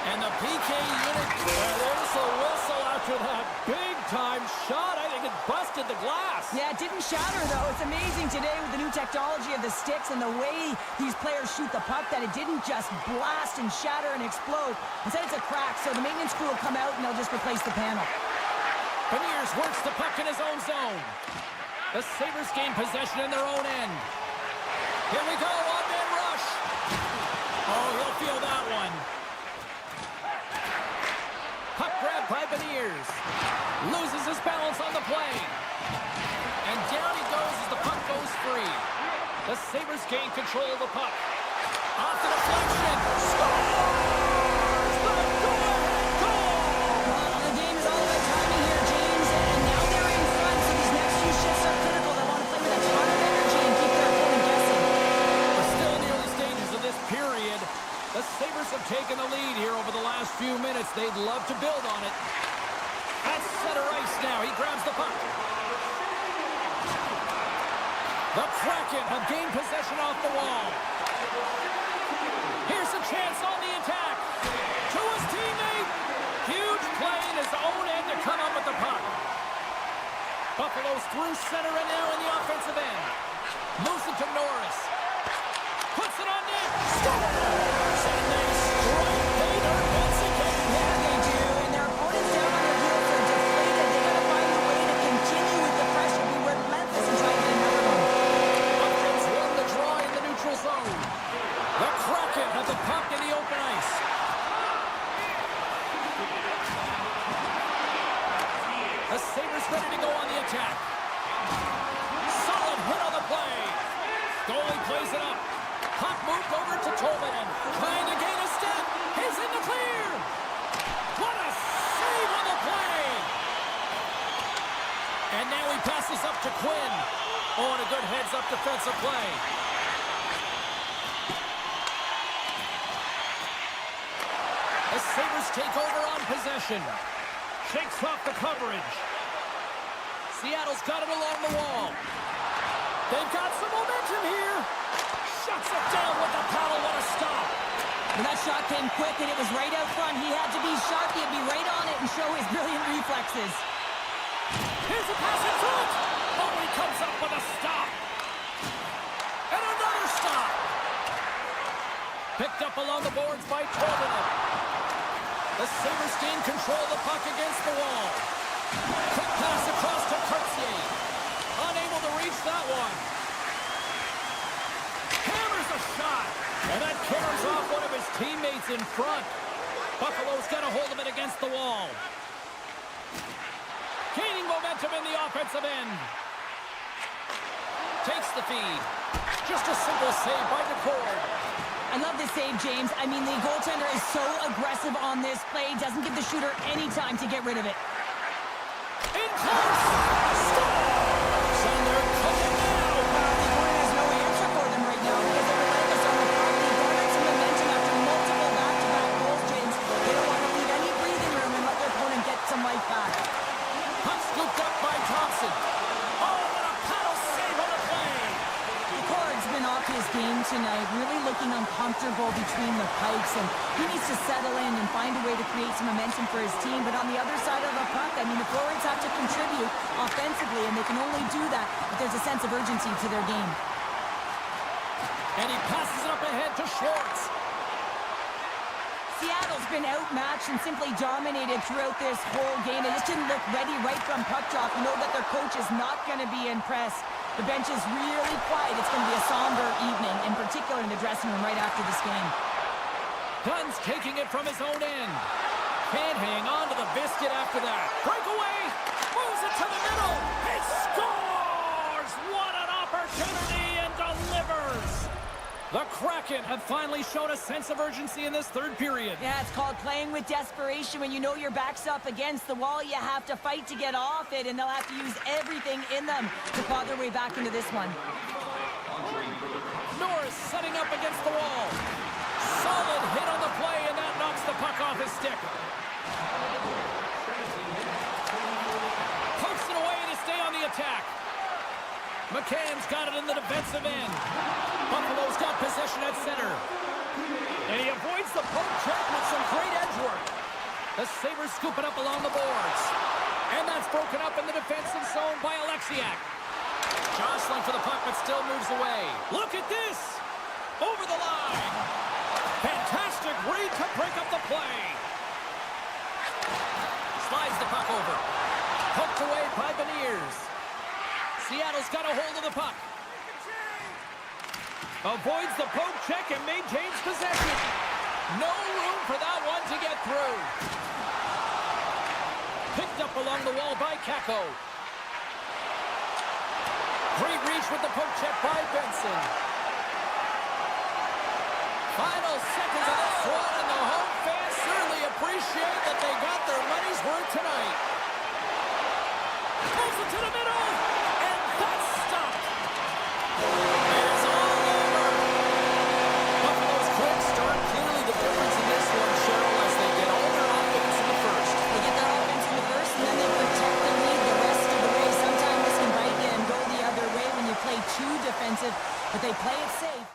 And the PK unit, there's a whistle after that big-time shot. I think it busted the glass. Yeah, it didn't shatter, though. It's amazing today with the new technology of the sticks and the way these players shoot the puck that it didn't just blast and shatter and explode. Instead, it's a crack, so the maintenance crew will come out and they'll just replace the panel. Beniers works the puck in his own zone. The Sabres gain possession in their own end. Here we go, one-man rush. Oh, he'll feel that one. Puck grab by Beniers. Loses his balance on the play. And down he goes as the puck goes free. The Sabres gain control of the puck. Off the deflection. Scores! The Sabres have taken the lead here over the last few minutes. They'd love to build on it. At center ice now. He grabs the puck. The Kraken have gained possession off the wall. Here's a chance on the attack. To his teammate. Huge play in his own end to come up with the puck. Buffalo's through center and now in the offensive end. Moves it to Norris. Puts it on net. Scores! And they strike Bader once again. Yeah, they do. And their opponents down on their heels are deflated. They got to find a way to continue with the pressure. Be relentless and try to get another one. Buffalo's won the draw in the neutral zone. The Kraken have the puck in the open ice. The Sabres ready to go on the attack. Solid hit on the play. Goalie plays it up. Puck moved over to Tolvanen. Trying to gain a step. He's in the clear. What a save on the play. And now he passes up to Quinn. Oh, and a good heads-up defensive play. The Sabres take over on possession. Shakes off the coverage. Seattle's got it along the wall. They've got some momentum here. Shuts it down with the paddle. What a stop. Well, that shot came quick, and it was right out front. He had to be sharp. He had to be right on it and show his brilliant reflexes. Here's a pass in front. Oh, he comes up with a stop. And another stop. Picked up along the boards by Tolvanen. The Sabres gain control of the puck against the wall. Quick pass across to Krysin. Unable to reach that one. Hammers a shot. And that carries off one of his teammates in front. Buffalo's got a hold of it against the wall. Gaining momentum in the offensive end. Takes the feed. Just a simple save by DeCord. I love this save, James. I mean, the goaltender is so aggressive on this play. Doesn't give the shooter any time to get rid of it. In close. Scores! And they're coming game tonight, really looking uncomfortable between the pipes, and he needs to settle in and find a way to create some momentum for his team. But on the other side of the puck, I mean, the forwards have to contribute offensively, and they can only do that if there's a sense of urgency to their game. And he passes it up ahead to Schwartz. Seattle's been outmatched and simply dominated throughout this whole game. They just didn't look ready right from puck drop. You know that their coach is not going to be impressed. The bench is really quiet. It's going to be a somber evening, in particular in the dressing room right after this game. Dunn's taking it from his own end. Can't hang on to the biscuit after that. Breakaway! Moves it to the middle! He scores! What an opportunity, and delivers! The Kraken have finally shown a sense of urgency in this third period. Yeah, it's called playing with desperation. When you know your back's up against the wall, you have to fight to get off it, and they'll have to use everything in them to claw their way back into this one. Norris setting up against the wall. Solid hit on the play, and that knocks the puck off his stick. Pokes it away to stay on the attack. McCann's got it in the defensive end. Buffalo's got possession at center. And he avoids the poke check with some great edge work. The Sabres scoop it up along the boards. And that's broken up in the defensive zone by Alexiak. Jostling for the puck, but still moves away. Look at this! Over the line! Fantastic read to break up the play. Slides the puck over. Poked away by Beniers. Seattle's got a hold of the puck. Avoids the poke check and maintains possession. No room for that one to get through. Picked up along the wall by Kakko. Great reach with the poke check by Benson. Final seconds of this one, and the home fans certainly appreciate that they got their money's worth tonight. Pulls it to the middle, and that's stopped. It's all over. Buffalo's quick start, clearly the difference in this one, Cheryl, as they get all their offense in the first. They get their offense in the first, and then they protect the lead the rest of the way. Sometimes this can bite you and go the other way when you play too defensive, but they play it safe.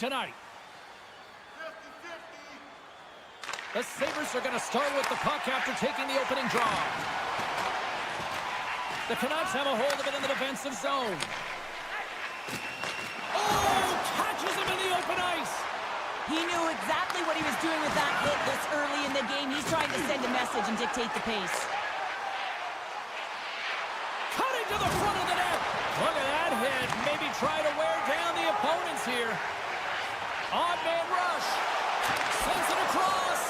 tonight. The Sabres are going to start with the puck after taking the opening draw. The Canucks have a hold of it in the defensive zone. Oh, catches him in the open ice. He knew exactly what he was doing with that hit this early in the game. He's trying to send a message and dictate the pace. Cutting to the front of the net. Look at that hit. Maybe try to wear down the opponents here. Odd man rush. Sends it across.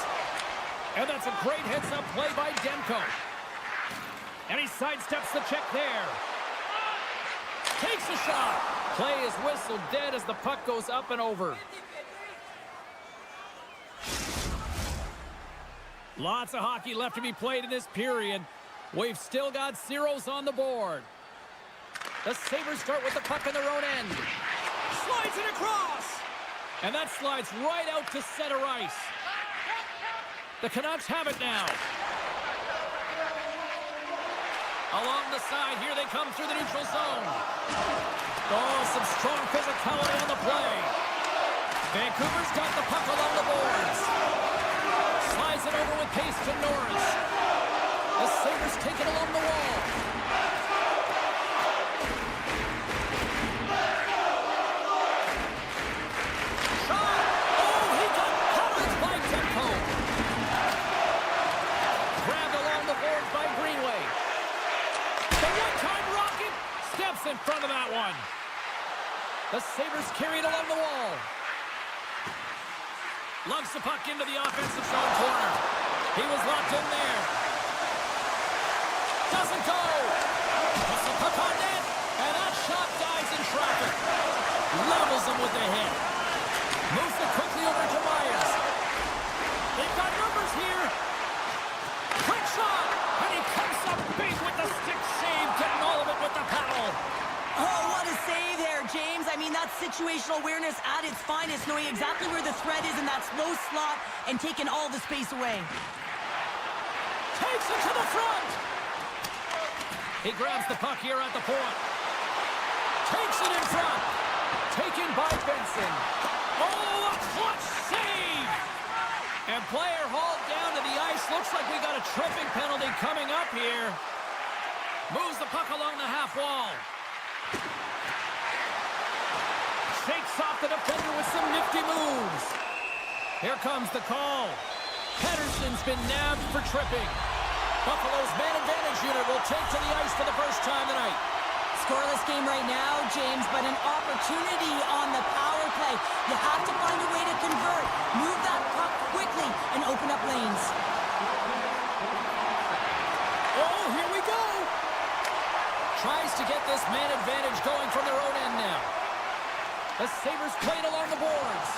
And that's a great heads-up play by Demko. And he sidesteps the check there. Takes a shot. Play is whistled dead as the puck goes up and over. Lots of hockey left to be played in this period. We've still got zeros on the board. The Sabres start with the puck on their own end. Slides it across. And that slides right out to center ice. The Canucks have it now. Along the side, here they come through the neutral zone. Oh, some strong physicality on the play. Vancouver's got the puck along the boards. Slides it over with pace to Norris. The Sabres take it along the wall. Shot! Oh, he got covered by Demko. Grabbed along the boards by Greenway. The one-time rocket steps in front of that one. The Sabres carry it along the wall. Lugs the puck into the offensive zone corner. He was locked in there. Doesn't go. Puts the puck on net, and that shot dies in traffic. Levels him with the hit. Moves it quickly over to Myers. They've got numbers here. Quick shot, and he comes up big with the stick save, getting all of it with the paddle. Oh, what a save there, James. I mean, that's situational awareness at its finest, knowing exactly where the threat is in that slow slot and taking all the space away. Takes it to the front. He grabs the puck here at the point. Takes it in front. Taken by Benson. Oh, a clutch save. And player hauled down to the ice. Looks like we got a tripping penalty coming up here. Moves the puck along the half wall. Shakes off the defender with some nifty moves. Here comes the call. Pettersson's been nabbed for tripping. Buffalo's man advantage unit will take to the ice for the first time tonight. Scoreless game right now, James, but an opportunity on the power play. You have to find a way to convert. Move that puck quickly and open up lanes. Oh, here we go. Tries to get this man advantage going from their own end now. The Sabres played along the boards.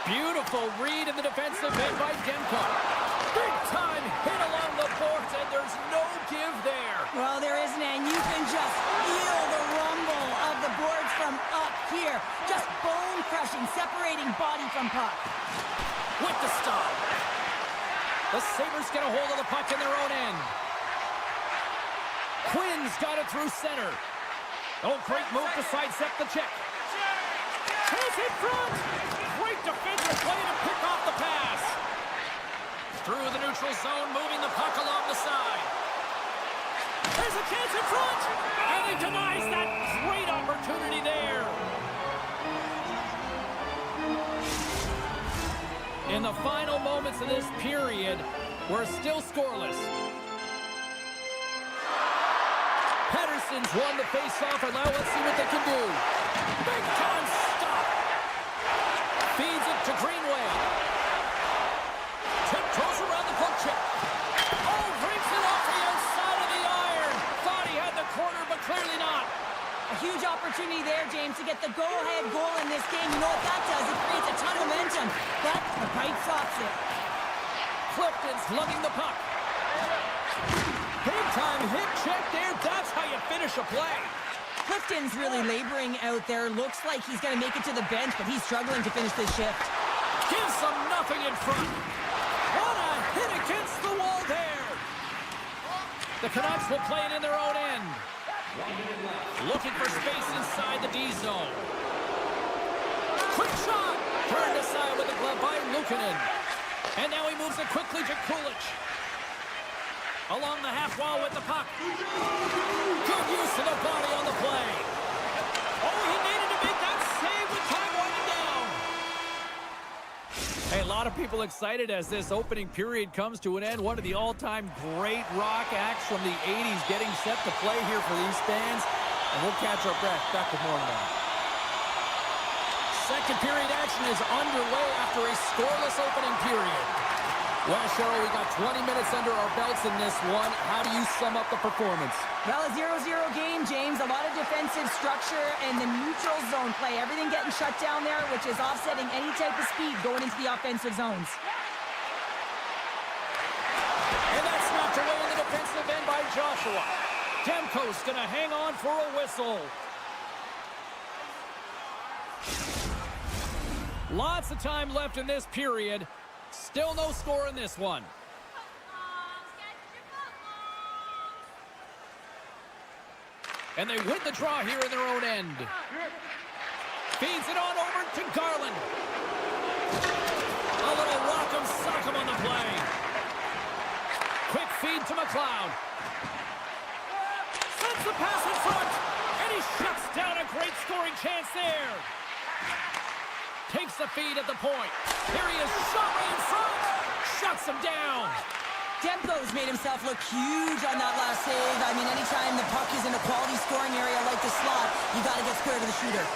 Beautiful read in the defensive end by Demko. Big time hit along the boards, and there's no give there. Well, there isn't, and you can just feel the rumble of the boards from up here. Just bone-crushing, separating body from puck. With the stop. The Sabres get a hold of the puck in their own end. Quinn's got it through center. Oh, great move to sidestep the check. Chase in front. Great defensive play to pick off the pass. Through the neutral zone, moving the puck along the side. There's a chance in front. And he denies that great opportunity there. In the final moments of this period, we're still scoreless. Pettersson's won the face-off, and now let's see what they can do. Big time stop. Feeds it to Greenway. Tiptoes around the poke check. Oh, breaks it off the outside of the iron. Thought he had the corner, but clearly not. A huge opportunity there, James, to get the go-ahead goal in this game. You know what that does? It creates a ton of momentum, but the pipe stops it. Clifton's lugging the puck. Big time hit check there. That's how you finish a play. Clifton's really laboring out there. Looks like he's going to make it to the bench, but he's struggling to finish this shift. Gives them nothing in front. What a hit against the wall there. The Canucks will play it in their own end. Looking for space inside the D zone. Quick shot! Turned aside with the glove by Luukkonen. And now he moves it quickly to Kulich. Along the half wall with the puck. Good use of the body on the play. Oh, he needed to make that save with time winding down. Hey, a lot of people excited as this opening period comes to an end. One of the all-time great rock acts from the 80s getting set to play here for these fans. And we'll catch our breath. Back with more in a moment. Second period action is underway after a scoreless opening period. Well, Cheryl, we got 20 minutes under our belts in this one. How do you sum up the performance? Well, a 0-0 game, James. A lot of defensive structure and the neutral zone play. Everything getting shut down there, which is offsetting any type of speed going into the offensive zones. And that's knocked away in the defensive end by Joshua. Demko's going to hang on for a whistle. Lots of time left in this period. Still no score in this one. And they win the draw here in their own end. Feeds it on over to Garland. A little rock'em sock'em on the play. Quick feed to McLeod. Sends the pass in front. And he shuts down a great scoring chance there. Takes the feed at the point. Here he is, shot right in front. Shuts him down. Demko's made himself look huge on that last save. I mean, anytime the puck is in a quality scoring area like the slot, you got to get scared of the shooter.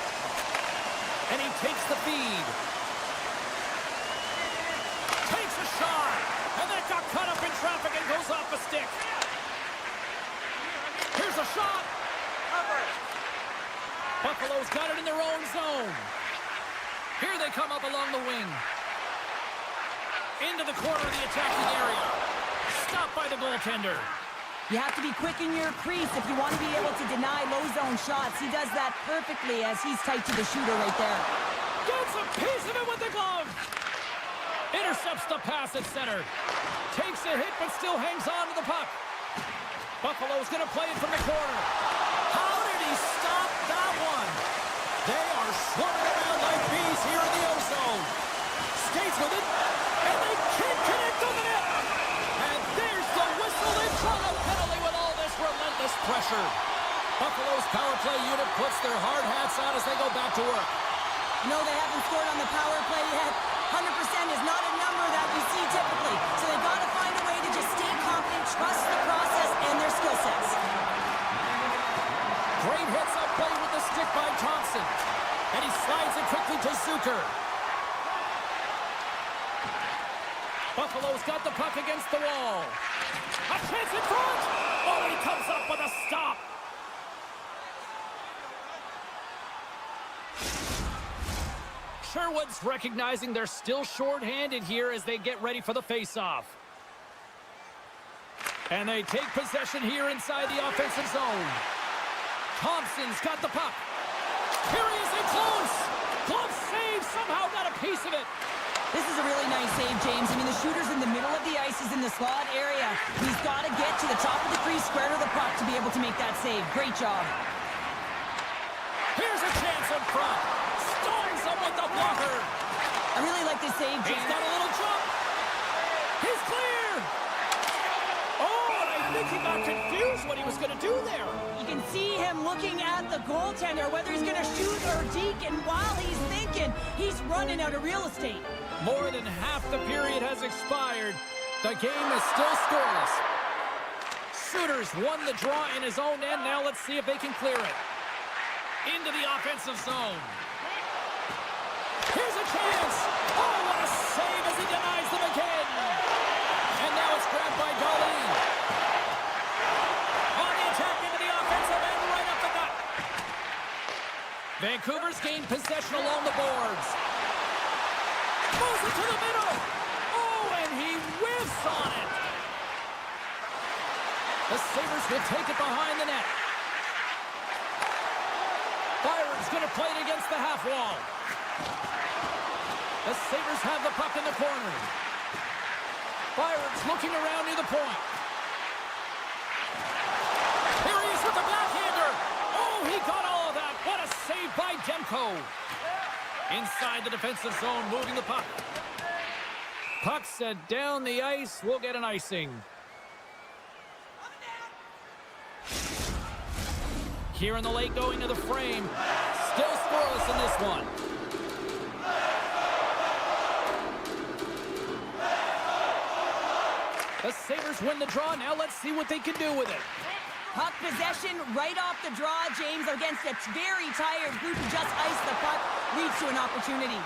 And he takes the feed. Takes a shot. And that got cut up in traffic and goes off the stick. Here's a shot. Buffalo's got it in their own zone. Here they come up along the wing. Into the corner of the attacking area. Stopped by the goaltender. You have to be quick in your crease if you want to be able to deny low zone shots. He does that perfectly as he's tight to the shooter right there. Gets a piece of it with the glove. Intercepts the pass at center. Takes a hit but still hangs on to the puck. Buffalo's going to play it from the corner. How did he stop that one? They are swarming around like bees here in the O-zone. Skates with it, and they can't connect on the net. And there's the whistle. They draw a penalty with all this relentless pressure. Buffalo's power play unit puts their hard hats on as they go back to work. No, they haven't scored on the power play yet. 100% is not a number that we see typically. So they've got to find a way to just stay confident, trust the process and their skill sets. Great heads-up play with the stick by Thompson. And he slides it quickly to Zucker. Buffalo's got the puck against the wall. A chance in front! Oh, and he comes up with a stop. Sherwood's recognizing they're still short-handed here as they get ready for the face-off. And they take possession here inside the offensive zone. Thompson's got the puck. Here he is in close. Glove save, somehow got a piece of it. This is a really nice save, James. I mean, the shooter's in the middle of the ice. He's in the slot area. He's got to get to the top of the crease, square to the puck to be able to make that save. Great job. Here's a chance in front. Storms him with the blocker. I really like this save, James. He's got a little jump. He's clear. Oh, and I think he got confused what he was going to do there. You can see him looking at the goaltender, whether he's going to shoot or deke, and while he's thinking, he's running out of real estate. More than half the period has expired. The game is still scoreless. Sooners won the draw in his own end. Now let's see if they can clear it. Into the offensive zone. Here's a chance. Oh, what a save as he denies them again. And now it's grabbed by Darlene. On the attack into the offensive end, right up the gut. Vancouver's gained possession along the boards. Moves it to the middle. Oh, and he whiffs on it. The Sabres will take it behind the net. Byron's going to play it against the half wall. The Sabres have the puck in the corner. Byron's looking around near the point. Here he is with the backhander. Oh, he got all of that. What a save by Demko. Inside the defensive zone, moving the puck. Puck set down the ice. We'll get an icing. Here in the late going to the frame. Still scoreless in this one. The Sabres win the draw. Now let's see what they can do with it. Puck possession right off the draw, James, against a very tired group who just iced the puck, leads to an opportunity.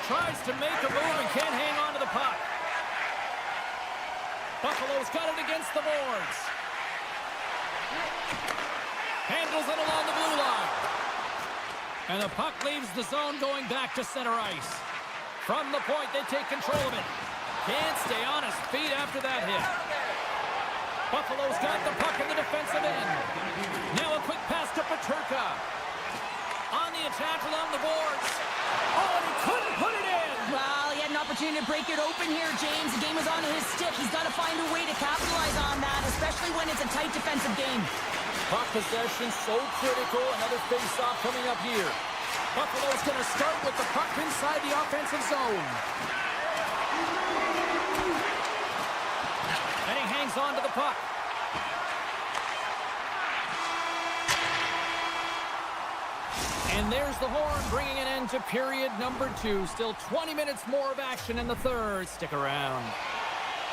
Tries to make a move and can't hang on to the puck. Buffalo's got it against the boards. Handles it along the blue line. And the puck leaves the zone going back to center ice. From the point, they take control of it. Can't stay on his feet after that hit. Buffalo's got the puck in the defensive end. Now a quick pass to Peterka. On the attack along the boards. Oh, and he couldn't put it in. Well, he had an opportunity to break it open here, James. The game is on his stick. He's got to find a way to capitalize on that, especially when it's a tight defensive game. Puck possession so critical. Another face-off coming up here. Buffalo's going to start with the puck inside the offensive zone. And he hangs on to the puck. And there's the horn, bringing an end to period number 2. Still 20 minutes more of action in the third. Stick around.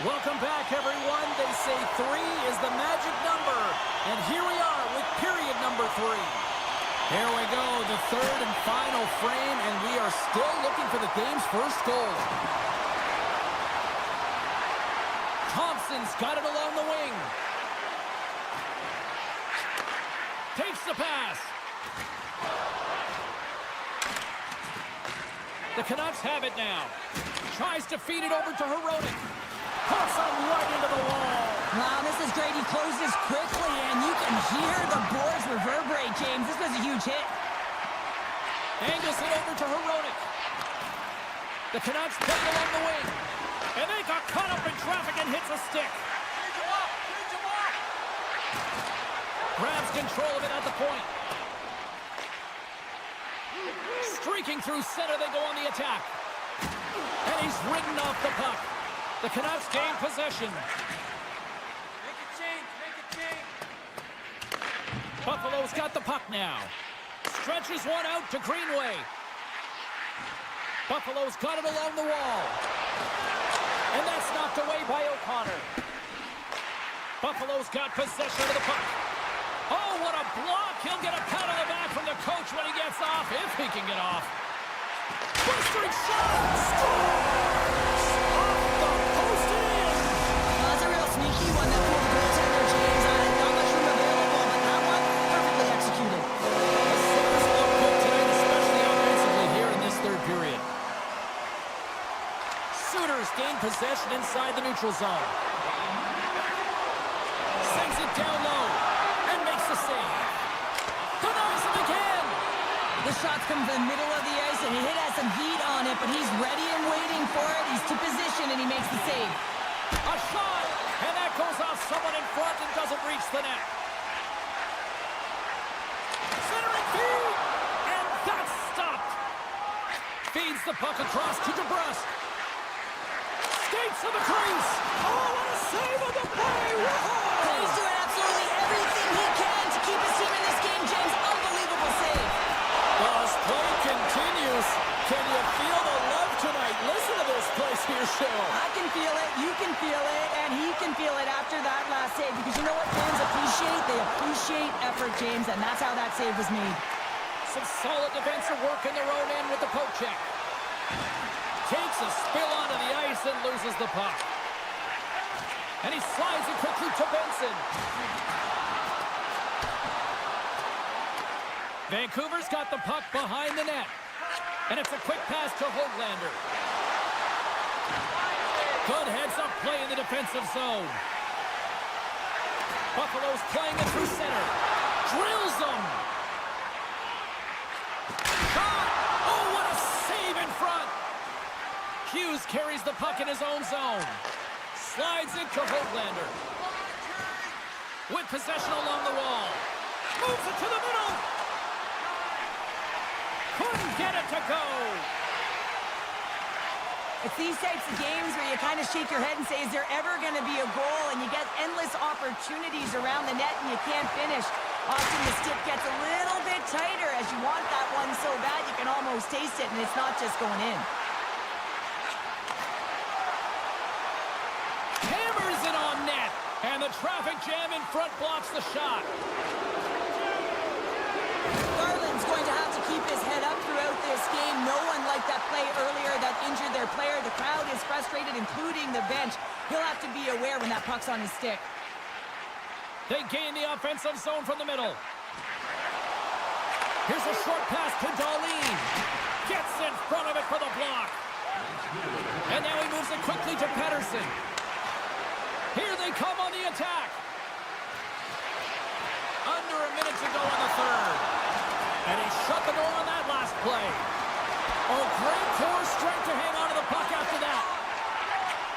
Welcome back, everyone. They say 3 is the magic number. And here we are with period number 3. Here we go, the third and final frame, and we are still looking for the game's first goal. Thompson's got it along the wing. Takes the pass. The Canucks have it now. Tries to feed it over to Herodic. Puts him right into the wall. Wow, this is great. He closes quickly, and you can hear the boards reverberate, James. This was a huge hit. Angles it over to Herodic. The Canucks play it along the wing. And they got caught up in traffic and hits a stick. Grabs control of it at the point. Streaking through center, they go on the attack. And he's ridden off the puck. The Canucks gain possession. Make it change. Buffalo's got the puck now. Stretches one out to Greenway. Buffalo's got it along the wall. And that's knocked away by O'Connor. Buffalo's got possession of the puck. Oh, what a block! He'll get a pat on the back from the coach when he gets off, if he can get off. Blistering shot! Scores! Off the post and in! Well, that's a real sneaky one that pulled the goaltender, James. Not much room available, but that one perfectly executed. The Sabres look good tonight, especially offensively here in this third period. Sooners gain possession inside the neutral zone. Sends it down low. The save. Denies him again. The shots come from the middle of the ice, and it has some heat on it, but he's ready and waiting for it. He's to position, and he makes the save. A shot, and that goes off someone in front and doesn't reach the net. Centering feed, and that's stopped. Feeds the puck across to DeBrusque. Skates to the crease. Oh, what a save of the play. Whoa! He's doing absolutely everything he can to keep his team in this game, James. Unbelievable save. Well, as play continues, can you feel the love tonight? Listen to this place here, show. I can feel it, you can feel it, and he can feel it after that last save. Because you know what fans appreciate? They appreciate effort, James, and that's how that save was made. Some solid defensive work in their own end with the poke check. Takes a spill onto the ice and loses the puck. And he slides it quickly to Benson. Vancouver's got the puck behind the net. And it's a quick pass to Höglander. Good heads-up play in the defensive zone. Buffalo's playing it through center. Drills them. Shot! Oh, what a save in front! Hughes carries the puck in his own zone. Slides it to Höglander. With possession along the wall. Moves it to the middle. Couldn't get it to go. It's these types of games where you kind of shake your head and say, is there ever going to be a goal? And you get endless opportunities around the net and you can't finish. Often the stick gets a little bit tighter as you want that one so bad you can almost taste it, and it's not just going in. Hammers it on net. And the traffic jam in front blocks the shot. Garland's going to have to keep his head up throughout this game. No one liked that play earlier that injured their player. The crowd is frustrated, including the bench. He'll have to be aware when that puck's on his stick. They gain the offensive zone from the middle. Here's a short pass to Darlene. Gets in front of it for the block. And now he moves it quickly to Pettersson. Here they come on the attack. Under a minute to go in the third. And he shut the door on that last play. Oh, great core strength to hang on to the puck after that.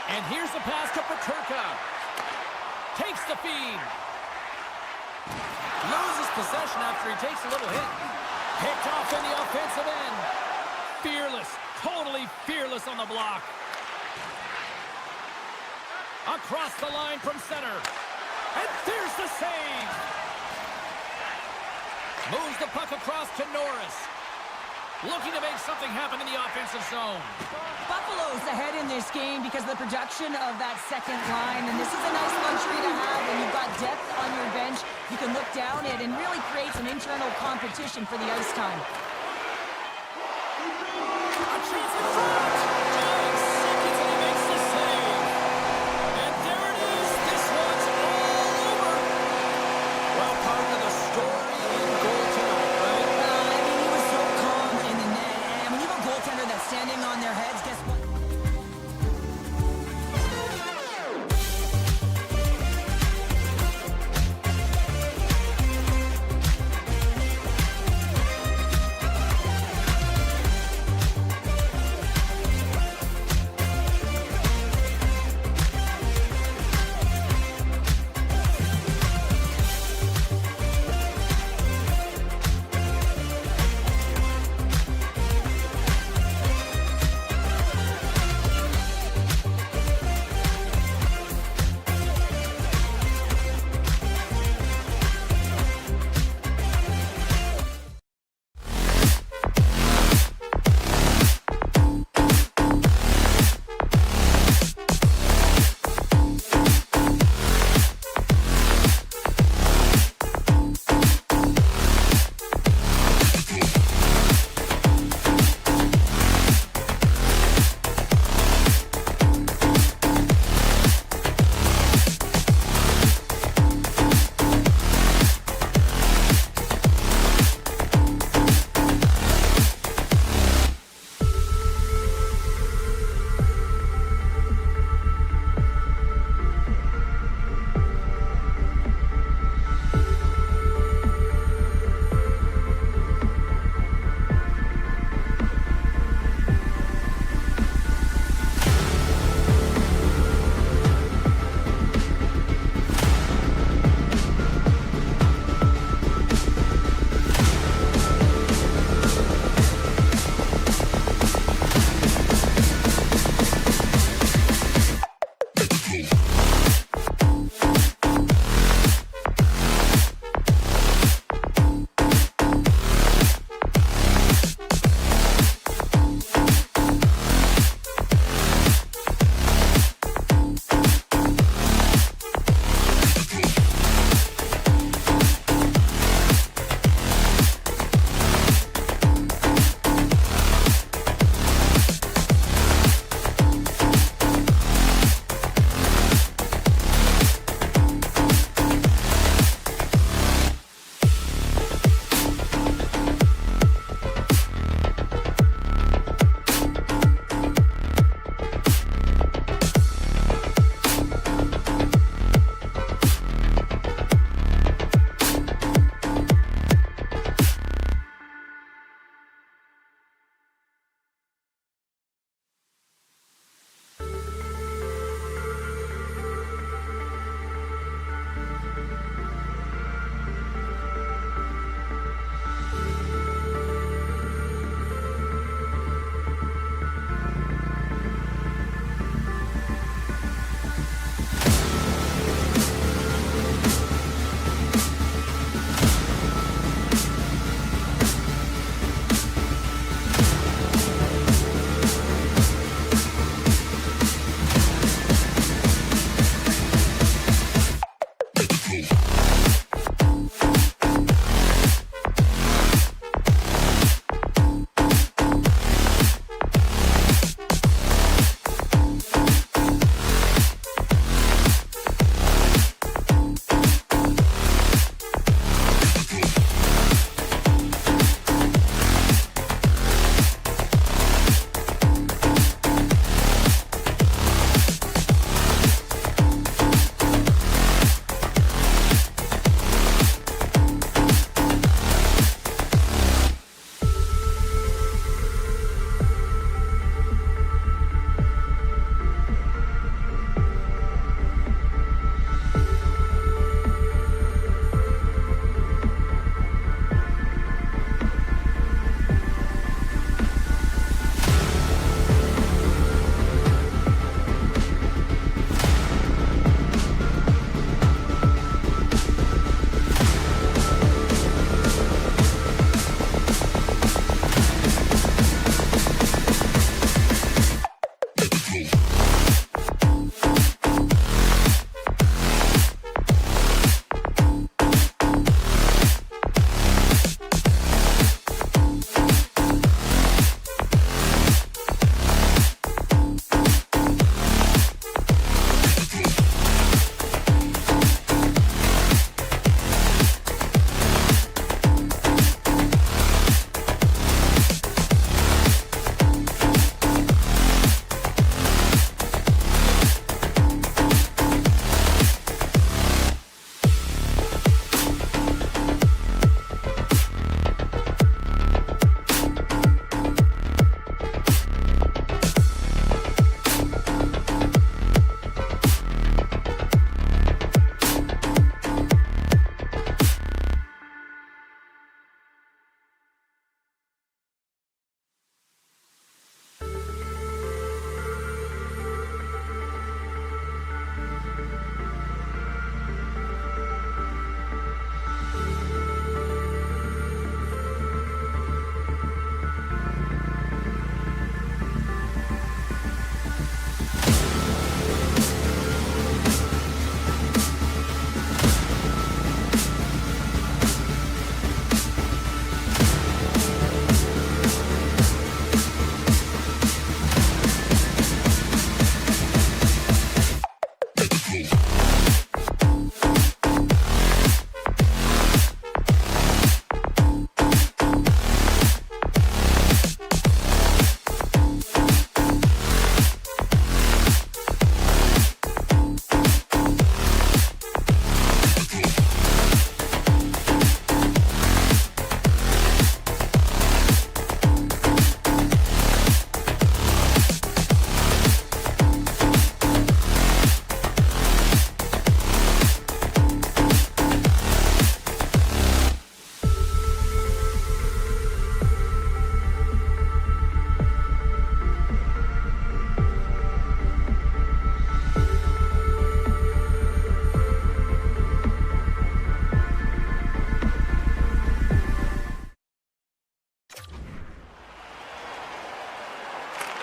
And here's the pass to Peterka. Takes the feed. Loses possession after he takes a little hit. Picked off in the offensive end. Fearless, totally fearless on the block. Across the line from center. And there's the save. Moves the puck across to Norris. Looking to make something happen in the offensive zone. Buffalo's ahead in this game because of the production of that second line, and this is a nice luxury to have when you've got depth on your bench. You can look down it and really create some internal competition for the ice time. A chance in front! 9 seconds and he makes the save. And there it is. This one's all over. Well, part of the story in goal tonight, right? I mean, he was so calm in the net. And when you have a goaltender that's standing on their heads, guess what?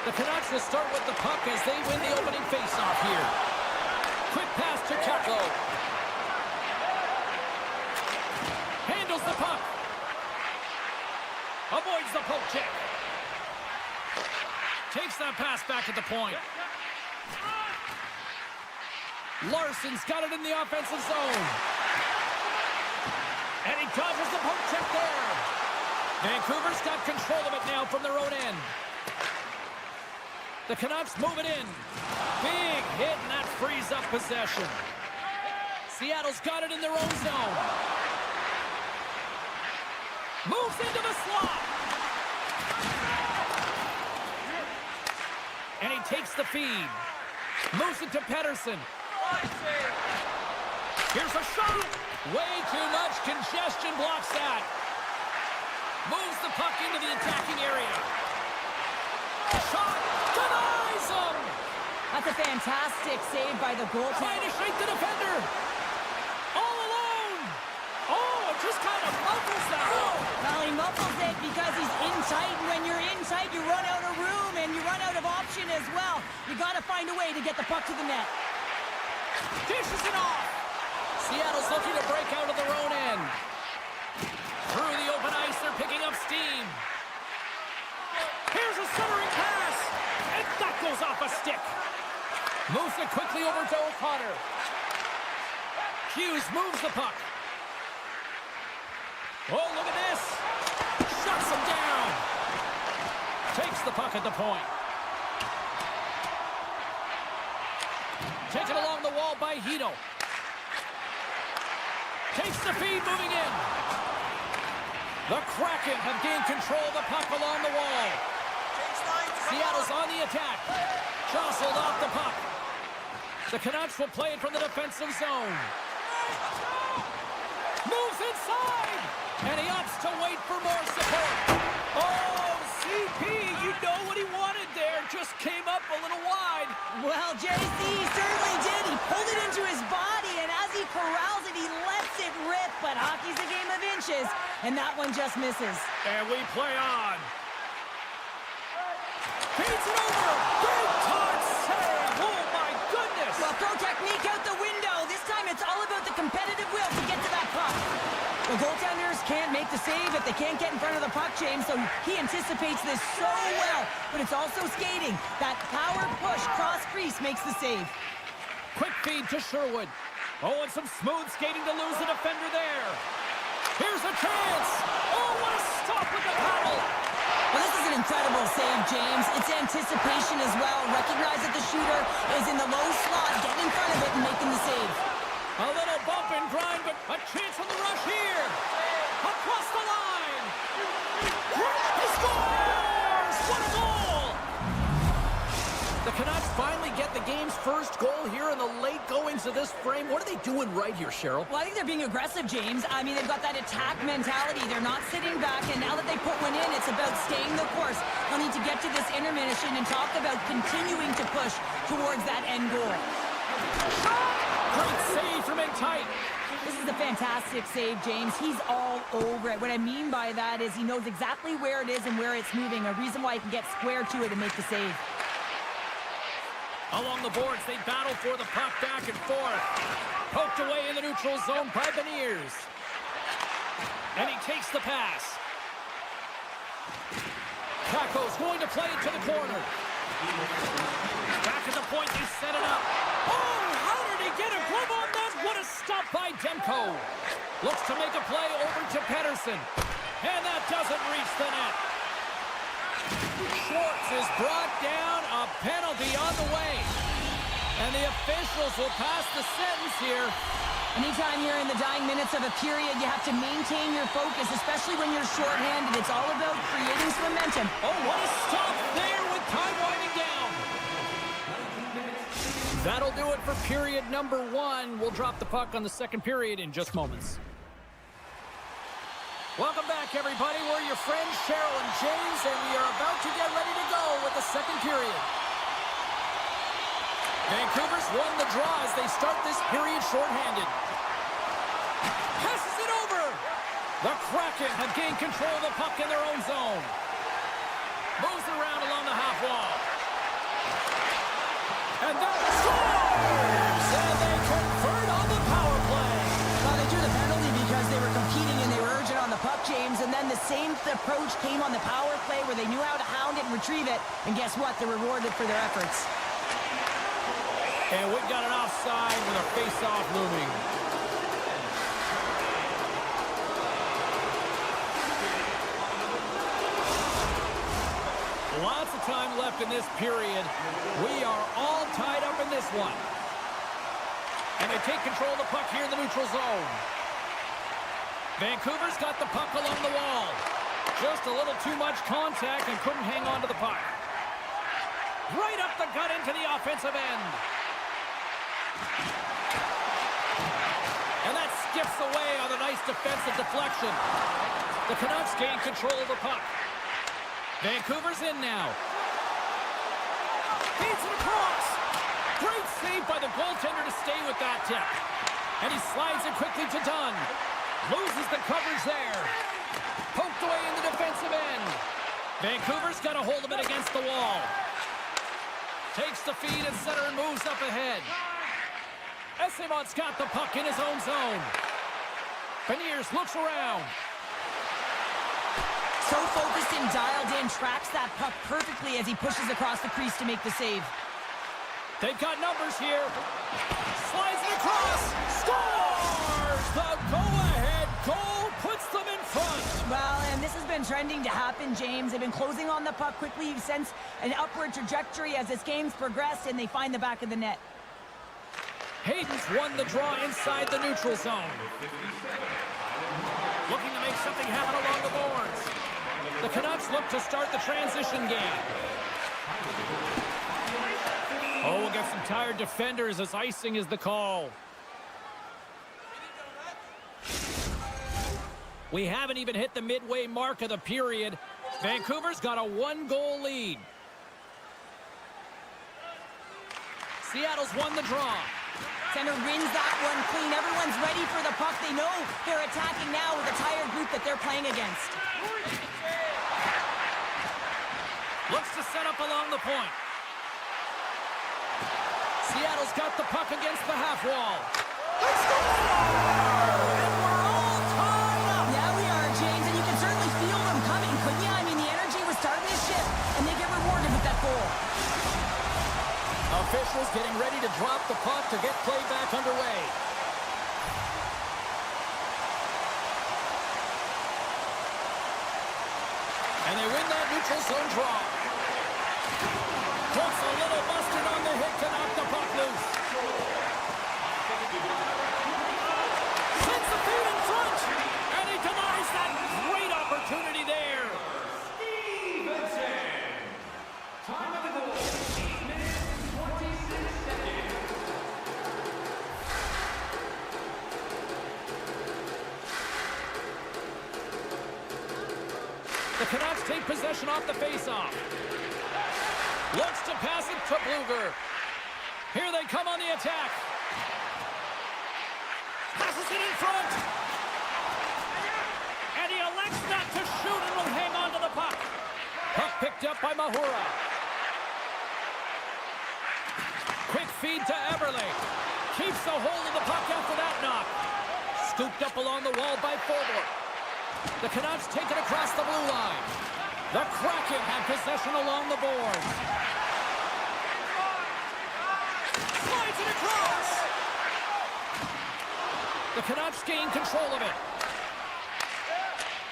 The Canucks will start with the puck as they win the opening faceoff here. Quick pass to Kako. Handles the puck. Avoids the poke check. Takes that pass back at the point. Larson's got it in the offensive zone. And he dodges the poke check there. Vancouver's got control of it now from their own end. The Canucks move it in. Big hit, and that frees up possession. Seattle's got it in their own zone. Moves into the slot. And he takes the feed. Moves it to Pettersson. Here's a shot. Way too much congestion blocks that. Moves the puck into the attacking area. Shot. Denies him. That's a fantastic save by the goaltender. Trying to shake the defender. All alone. Oh, it just kind of muffles that. Well, he muffles it because he's in tight, and when you're in tight, you run out of room, and you run out of option as well. You got to find a way to get the puck to the net. Dishes it off. Seattle's looking to break out of their own end. Through the open ice, they're picking up steam. Here's a centering pass, and that goes off a stick. Moves it quickly over to O'Connor. Hughes moves the puck. Oh, look at this. Shuts him down. Takes the puck at the point. Taken along the wall by Hito. Takes the feed, moving in. The Kraken have gained control of the puck along the wall. Seattle's on the attack. Jostled off the puck. The Canucks will play it from the defensive zone. Moves inside. And he opts to wait for more support. Oh, CP, you know what he wanted there. Just came up a little wide. Well, JC certainly did. He pulled it into his body, and as he corrals it, he lets it rip. But hockey's a game of inches, and that one just misses. And we play on. Feeds it over. Big time save. Oh, my goodness. Well, throw technique out the window. This time it's all about the competitive will to get to that puck. The goaltenders can't make the save if they can't get in front of the puck, James, so he anticipates this so well. But it's also skating. That power push cross crease makes the save. Quick feed to Sherwood. Oh, and some smooth skating to lose the defender there. Here's a chance. Oh, what a stop with the paddle. Well, this is an incredible save, James. It's anticipation as well. Recognize that the shooter is in the low slot, getting in front of it and making the save. A little bump and grind, but a chance on the rush here. Across the line. He scores! What a goal! The Canucks finally get the game's first goal here in the late goings of this frame. What are they doing right here, Cheryl? Well, I think they're being aggressive, James. I mean, they've got that attack mentality. They're not sitting back, and now that they put one in, it's about staying the course. They'll need to get to this intermission and talk about continuing to push towards that end goal. Great save from in tight. This is a fantastic save, James. He's all over it. What I mean by that is he knows exactly where it is and where it's moving, a reason why he can get square to it and make the save. Along the boards, they battle for the puck back and forth. Poked away in the neutral zone by Beniers. And he takes the pass. Kako's going to play it to the corner. Back at the point, they set it up. Oh, how did he get a glove on that? What a stop by Demko. Looks to make a play over to Pettersson. And that doesn't reach the net. Schwartz is brought down, a penalty on the way. And the officials will pass the sentence here. Anytime you're in the dying minutes of a period, you have to maintain your focus, especially when you're shorthanded. It's all about creating some momentum. Oh, what a stop there with time winding down. That'll do it for period number 1. We'll drop the puck on the second period in just moments. Welcome back, everybody. We're your friends, Cheryl and James, and we are about to get ready to go with the second period. Vancouver's won the draw as they start this period shorthanded. Passes it over. The Kraken have gained control of the puck in their own zone. Moves around along the half wall. And that scores! And they convert on the power play. Well, they drew the penalty because they were competing and they were urgent on the puck, James. And then the same approach came on the power play where they knew how to hound it and retrieve it. And guess what? They're rewarded for their efforts. And we've got an offside with a face-off looming. Lots of time left in this period. We are all tied up in this one. And they take control of the puck here in the neutral zone. Vancouver's got the puck along the wall. Just a little too much contact and couldn't hang on to the puck. Right up the gut into the offensive end. And that skips away on a nice defensive deflection. The Canucks gain control of the puck. Vancouver's in now. Feeds it across. Great save by the goaltender to stay with that tip. And he slides it quickly to Dunn. Loses the coverage there. Poked away in the defensive end. Vancouver's got a hold of it against the wall. Takes the feed and center and moves up ahead. Estemont's got the puck in his own zone. Beniers looks around. So focused and dialed in, tracks that puck perfectly as he pushes across the crease to make the save. They've got numbers here. Slides it across. Scores! The go-ahead goal puts them in front. Well, and this has been trending to happen, James. They've been closing on the puck quickly. You sense an upward trajectory as this game's progressed, and they find the back of the net. Hayden's won the draw inside the neutral zone. Looking to make something happen along the boards. The Canucks look to start the transition game. Oh, we'll get some tired defenders as icing is the call. We haven't even hit the midway mark of the period. Vancouver's got a one-goal lead. Seattle's won the draw. Center wins that one clean. Everyone's ready for the puck. They know they're attacking now with a tired group that they're playing against. Looks to set up along the point. Seattle's got the puck against the half wall. They score! And we're all tied up. Yeah, we are, James, and you can certainly feel them coming, couldn't you? I mean, the energy was starting to shift, and they get rewarded with that goal. Officials getting ready to drop the puck to get play back underway. And they win that neutral zone draw. Puts a little mustard on the hit to knock the puck loose. Sends the feed in front. And he denies that great opportunity there. Time of the goal. 8 minutes and 26 seconds. The Canucks take possession off the faceoff. Looks to pass it to Bluger. Here they come on the attack. Passes it in front. And he elects not to shoot and will hang on to the puck. Puck picked up by Mahura. Quick feed to Eberle. Keeps a hold of the puck after that knock. Scooped up along the wall by Forbort. The Canucks take it across the blue line. The Kraken have possession along the board. Slides it across. The Canucks gain control of it.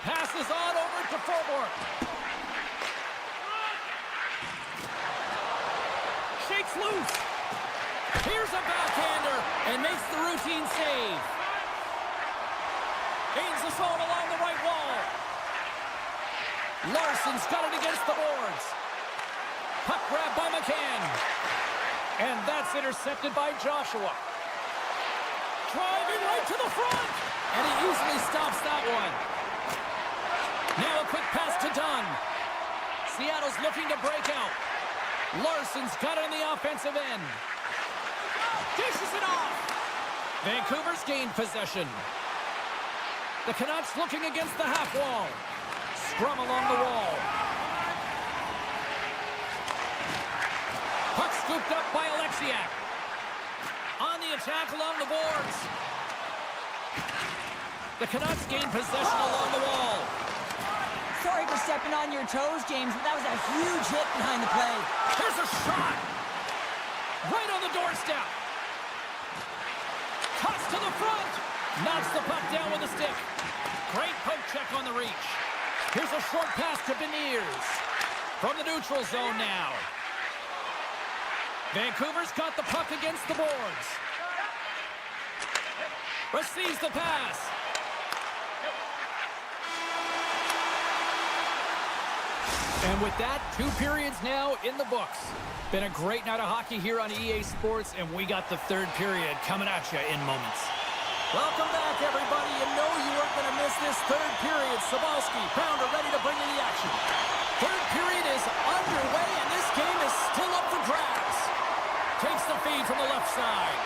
Passes on over to Forbort. Shakes loose. Here's a backhander and makes the routine save. Gains the zone along the right wall. Larson's got it against the boards. Puck grab by McCann. And that's intercepted by Joshua. Driving right to the front. And he easily stops that one. Now a quick pass to Dunn. Seattle's looking to break out. Larson's got it on the offensive end. Dishes it off. Vancouver's gained possession. The Canucks looking against the half wall. Scrum along the wall. Puck scooped Scooped up by Alexiak. On the attack along the boards. The Canucks gain possession along the wall. Sorry for stepping on your toes, James, but that was a huge hit behind the play. Here's a shot. Right on the doorstep. Cuts to the front. Knocks the puck down with a stick. Great poke check on the reach. Here's a short pass to Beniers. From the neutral zone now. Vancouver's got the puck against the boards. Receives the pass. And with that, 2 periods now in the books. Been a great night of hockey here on EA Sports, and we got the 3rd period coming at you in moments. Welcome back, everybody. You know you weren't going to miss this 3rd period. Sabalski, Pounder ready to bring in the action. 3rd period is underway, and this game is still up for grabs. Takes the feed from the left side.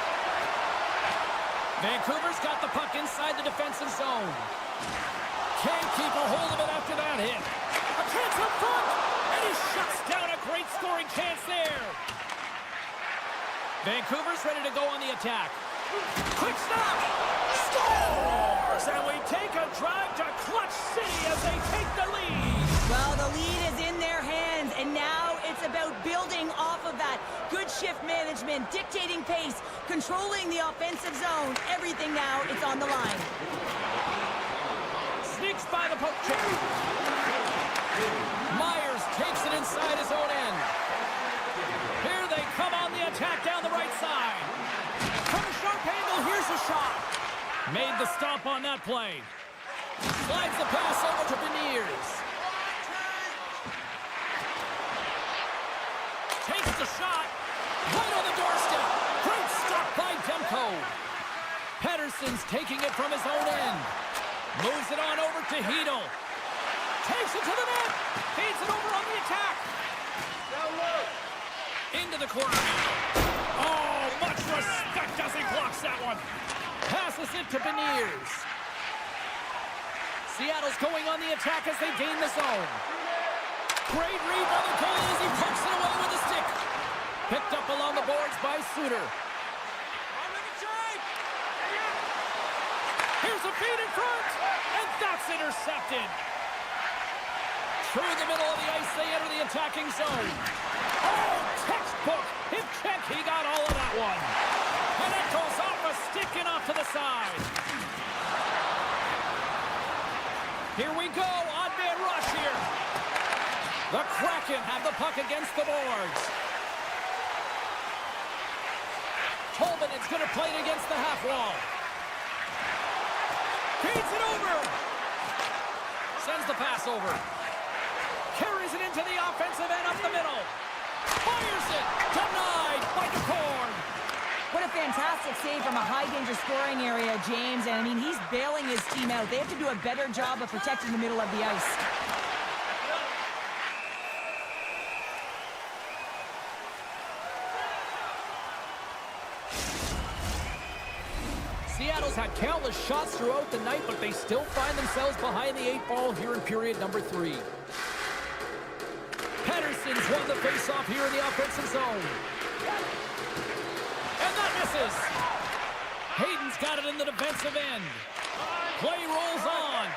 Vancouver's got the puck inside the defensive zone. Can't keep a hold of it after that hit. A chance up front, and he shuts down a great scoring chance there. Vancouver's ready to go on the attack. Quick snap! Scores! And we take a drive to Clutch City as they take the lead. Well, the lead is in their hands, and now it's about building off of that. Good shift management, dictating pace, controlling the offensive zone. Everything now is on the line. Sneaks by the poke check. Myers takes it inside his own end. Here they come on the attack down the right side. From a sharp angle, here's a shot. Made the stop on that play. Slides the pass over to Beniers. Takes the shot. Right on the doorstep. Great stop by Demko. Pettersson's taking it from his own end. Moves it on over to Hedl. Takes it to the net. Feeds it over on the attack. Into the corner now. Oh, much respect as he blocks that one. Passes it to Beniers. Seattle's going on the attack as they gain the zone. Great read by the goalie as he pokes it away with a stick. Picked up along the boards by Suter. Here's a feed in front, and that's intercepted. Through the middle of the ice, they enter the attacking zone. Oh, textbook. Hip check, he got all of that one. And it goes off a stick and off to the side. Here we go, odd man rush here. The Kraken have the puck against the boards. Tolman is going to play it against the half wall. Feeds it over. Sends the pass over. Carries it into the offensive end up the middle. Fires it. Denied by DeCorn. What a fantastic save from a high-danger scoring area, James. And, I mean, he's bailing his team out. They have to do a better job of protecting the middle of the ice. Seattle's had countless shots throughout the night, but they still find themselves behind the 8 ball here in period number 3. Pettersson's won the faceoff here in the offensive zone. And that misses. Hayden's got it in the defensive end. Play rolls on.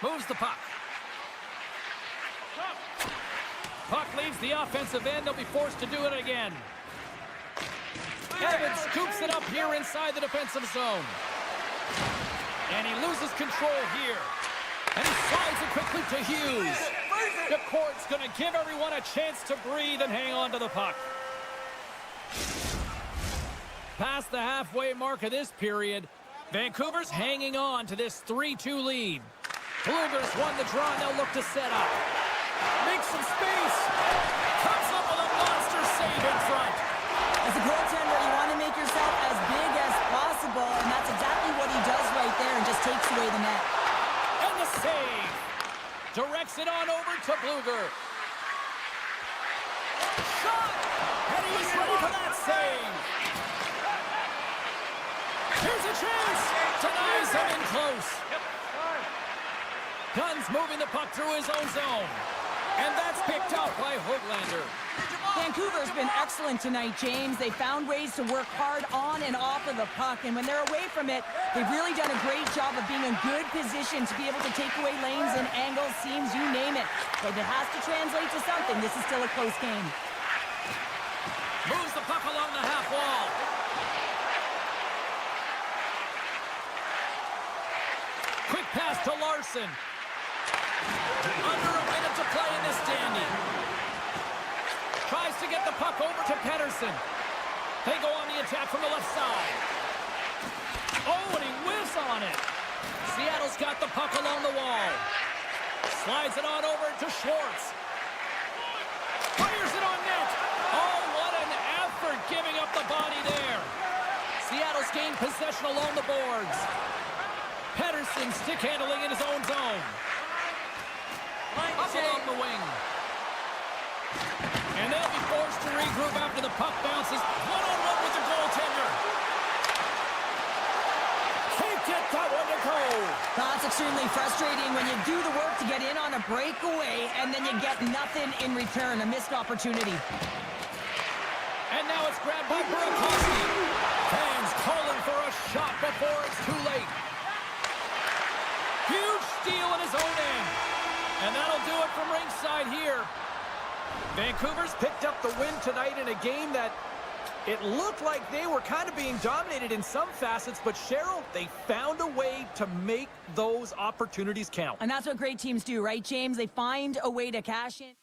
Moves the puck. Puck leaves the offensive end. They'll be forced to do it again. Evans scoops it up here inside the defensive zone. And he loses control here. And he slides it quickly to Hughes. DeCourt's going to give everyone a chance to breathe and hang on to the puck. Past the halfway mark of this period, Vancouver's hanging on to this 3-2 lead. Blueger's won the draw, and they'll look to set up. Makes some space. Comes up with a monster save in front. As a goaltender, you want to make yourself as big as possible, and that's exactly what he does right there and just takes away the net. And the save. Directs it on over to Blueger. Shot! And he was ready for that save. Here's a chance. Denies him in close. Gunn's moving the puck through his own zone. And that's picked up by Höglander. Vancouver's been excellent tonight, James. They found ways to work hard on and off of the puck, and when they're away from it, they've really done a great job of being in good position to be able to take away lanes and angles, seams, you name it. But it has to translate to something. This is still a close game. Moves the puck along the half wall. Quick pass to Larson. Under a minute to play in this dandy. Tries to get the puck over to Pettersson. They go on the attack from the left side. Oh, and he whiffs on it. Seattle's got the puck along the wall. Slides it on over to Schwartz. Fires it on net. Oh, what an effort giving up the body there. Seattle's gained possession along the boards. Pettersson stick handling in his own zone. Up along the wing. And they'll be forced to regroup after the puck bounces. One-on-one with the goaltender. Can't get that one to go. That's extremely frustrating when you do the work to get in on a breakaway and then you get nothing in return, a missed opportunity. And now it's grabbed by Burakovsky. Fans calling for a shot before it's too late. Huge steal in his own end. And that'll do it from ringside here. Vancouver's picked up the win tonight in a game that it looked like they were kind of being dominated in some facets, but Cheryl, they found a way to make those opportunities count. And that's what great teams do, right, James? They find a way to cash in.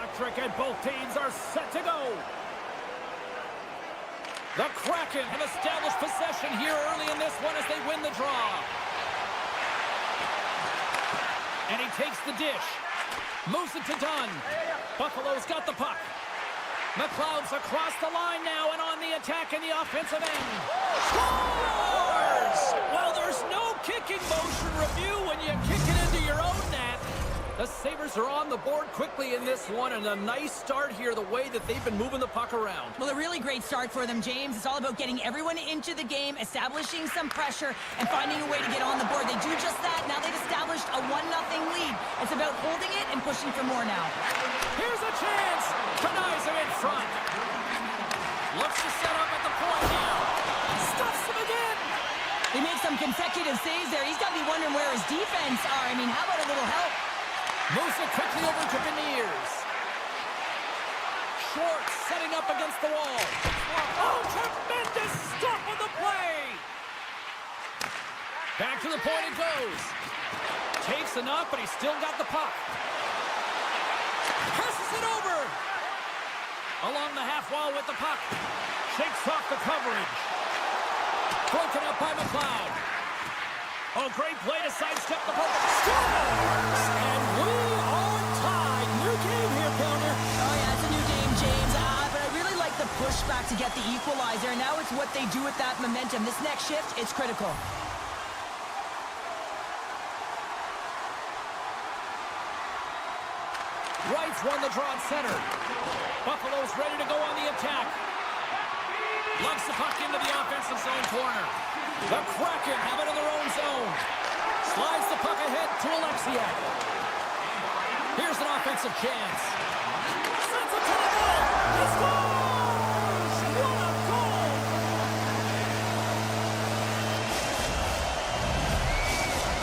electric, and both teams are set to go. The Kraken have established possession here early in this one as they win the draw. And he takes the dish. Moves it to Dunn. Buffalo's got the puck. McLeod's across the line now and on the attack in the offensive end. Scores! Well, there's no kicking motion review when you kick it into your own net. The Sabres are on the board quickly in this one, and a nice start here the way that they've been moving the puck around. Well, a really great start for them, James. It's all about getting everyone into the game, establishing some pressure, and finding a way to get on the board. They do just that. Now they've established a 1-0 lead. It's about holding it and pushing for more now. Here's a chance. Denies him in front. Looks to set up at the point now. Stuffs him again. They make some consecutive saves there. He's got to be wondering where his defense are. I mean, how about a little help? Moves it quickly over to Beniers. Schwartz setting up against the wall. Oh, tremendous stop on the play. Back to the point it goes. Takes enough, but he's still got the puck. Passes it over. Along the half wall with the puck. Shakes off the coverage. Broken up by McLeod. Oh, great play to sidestep the puck. Scores! And we are tied. New game here, Pounder. Oh, yeah, it's a new game, James. But I really like the pushback to get the equalizer. And now it's what they do with that momentum. This next shift, it's critical. Wright's won the draw at center. Buffalo's ready to go on the attack. Lugs the puck into the offensive zone corner. The Kraken have it in their own zone. Slides the puck ahead to Alexiak. Here's an offensive chance. Sends it to the goal. He scores! What a goal!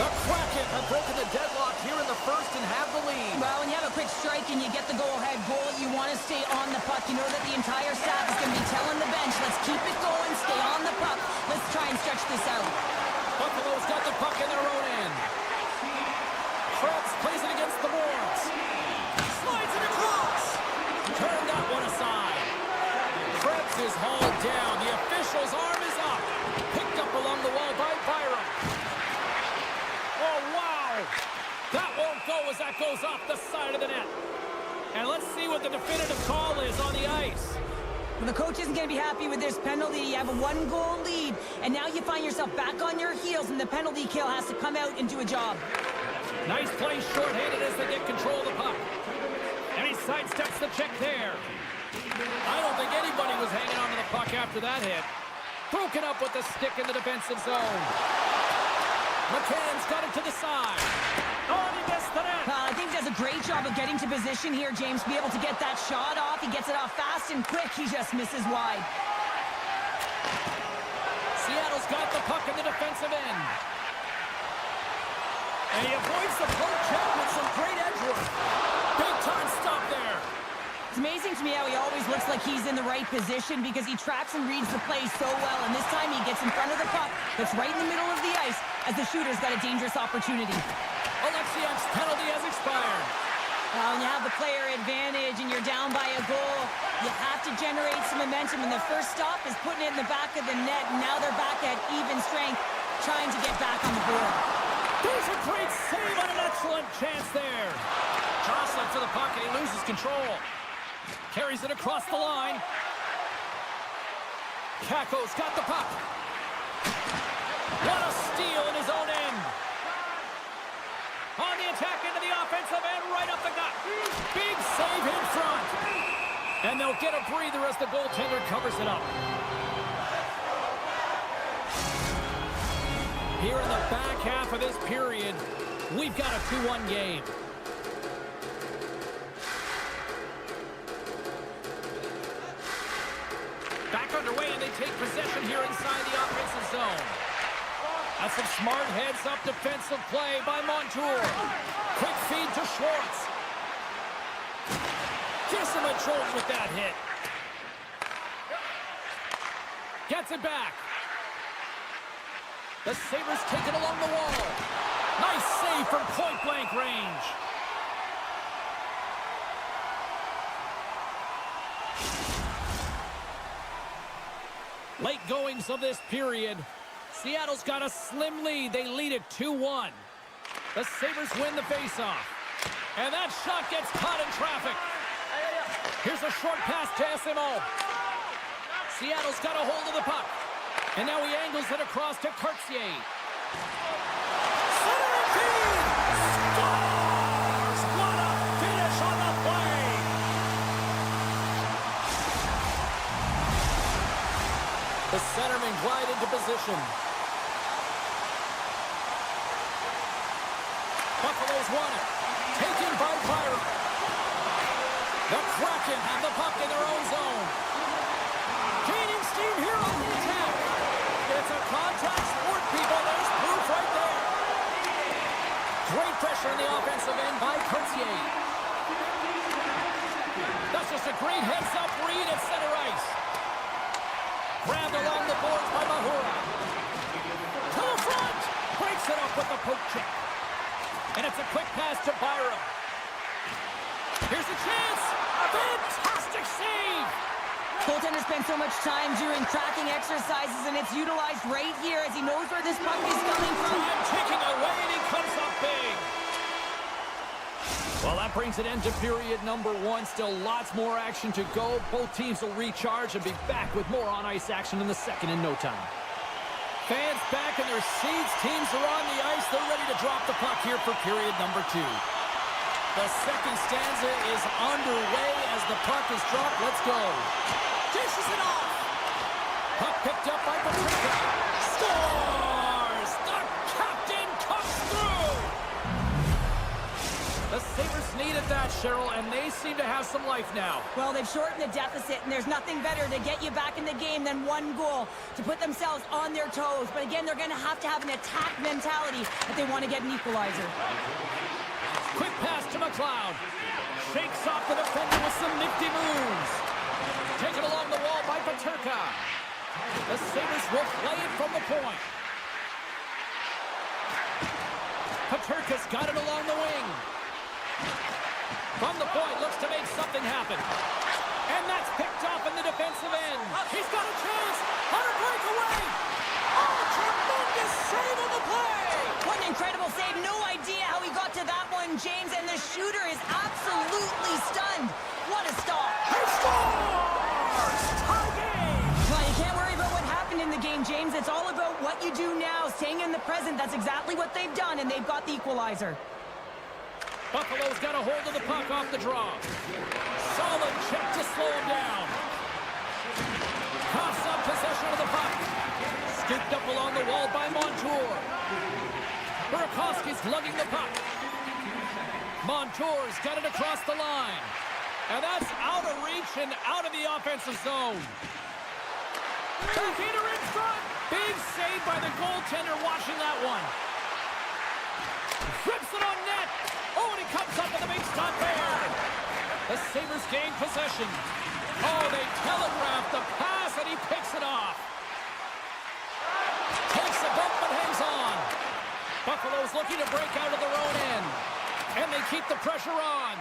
The Kraken have broken the deadlock here in the first and have the lead. Well, when you have a quick strike and you get the go-ahead goal, you want to stay on the puck. You know that the entire staff is going to be telling the bench, let's keep it going, stay on the puck. Let's try and stretch this out. Buffalo's got the puck in their own end. Krebs plays it against the boards. Slides it across. Turn that one aside. Krebs is hauled down. The official's arm is up. Picked up along the wall by Byron. Oh, wow. That won't go as that goes off the side of the net. And let's see what the definitive call is on the ice. Well, the coach isn't going to be happy with this penalty. You have a 1-goal lead, and now you find yourself back on your heels, and the penalty kill has to come out and do a job. Nice play short-handed as they get control of the puck. And he sidesteps the check there. I don't think anybody was hanging on to the puck after that hit. Broken up with the stick in the defensive zone. McCann's got it to the side. Oh, and he missed the net. I think he does a great job of getting to position here, James. Be able to get that shot off. He gets it off fast and quick. He just misses wide. Seattle's got the puck in the defensive end. And he avoids the poke check with some great edge work. Big time stop there. It's amazing to me how he always looks like he's in the right position because he tracks and reads the play so well. And this time he gets in front of the puck that's right in the middle of the ice as the shooter's got a dangerous opportunity. Alexiak's penalty has expired. When you have the player advantage and you're down by a goal, you have to generate some momentum. And the first stop is putting it in the back of the net. And now they're back at even strength, trying to get back on the board. There's a great save on an excellent chance there. Jostling to the puck and he loses control. Carries it across the line. Kakko's got the puck. What a steal in his own end. On the attack into the offensive end, right up the gut. Big save in front. And they'll get a breather as the goaltender covers it up. Here in the back half of this period, we've got a 2-1 game. Back underway, and they take possession here inside the offensive zone. That's some smart heads-up defensive play by Montour. Quick feed to Schwartz. Gives him a jolt with that hit. Gets it back. The Sabres take it along the wall. Nice save from point-blank range. Late goings of this period. Seattle's got a slim lead. They lead it 2-1. The Sabres win the faceoff. And that shot gets caught in traffic. Here's a short pass to SMO. Seattle's got a hold of the puck. And now he angles it across to Cartier. Center feed! Scores! What a finish on the play! The centerman glide into position. Buffalo's won it. Taken by Byron. The Kraken have the puck in their own zone. Gaining steam here on the attack. It's a contact sport, people. There's proof right there. Great pressure in the offensive end by Cartier. That's just a great heads-up read at center ice. Grabbed along the boards by Mahura. To the front. Breaks it up with the poke check. And it's a quick pass to Byram. Here's a chance. A fantastic save. Goaltender spends so much time doing tracking exercises, and it's utilized right here as he knows where this puck is coming from. Time ticking away, and he comes up big. Well, that brings an end to period number 1. Still lots more action to go. Both teams will recharge and be back with more on-ice action in the second in no time. Fans back in their seats. Teams are on the ice. They're ready to drop the puck here for period number 2. The second stanza is underway as the puck is dropped. Let's go. Dishes it off. Puck picked up by Patricia. Scores! The captain comes through! The Sabres needed that, Cheryl, and they seem to have some life now. Well, they've shortened the deficit, and there's nothing better to get you back in the game than one goal to put themselves on their toes. But again, they're going to have an attack mentality if they want to get an equalizer. Quick pass to McLeod. Shakes off the defender with some nifty moves. Taken along the wall by Paterka. The Sabres will play it from the point. Paterka's got it along the wing. From the point, looks to make something happen. And that's picked off in the defensive end. He's got a chance. On a breakaway. Oh, tremendous save on the play. What an incredible save. No idea how he got to that one, James. And the shooter is absolutely stunned. What a stop. He scores! Tie game! Well, you can't worry about what happened in the game, James. It's all about what you do now, staying in the present. That's exactly what they've done, and they've got the equalizer. Buffalo's got a hold of the puck off the draw. Solid check to slow him down. Coughs up possession of the puck. Scooped up along the wall by Montour. Burakovsky's lugging the puck. Montour's got it across the line. And that's out of reach and out of the offensive zone. Heater in front. Big save by the goaltender watching that one. Flips it on net. Oh, and he comes up with a big stop there. The Sabres gain possession. Oh, they telegraph the pass, and he picks it off. Takes a bump, but hangs on. Buffalo's looking to break out of their own end. And they keep the pressure on.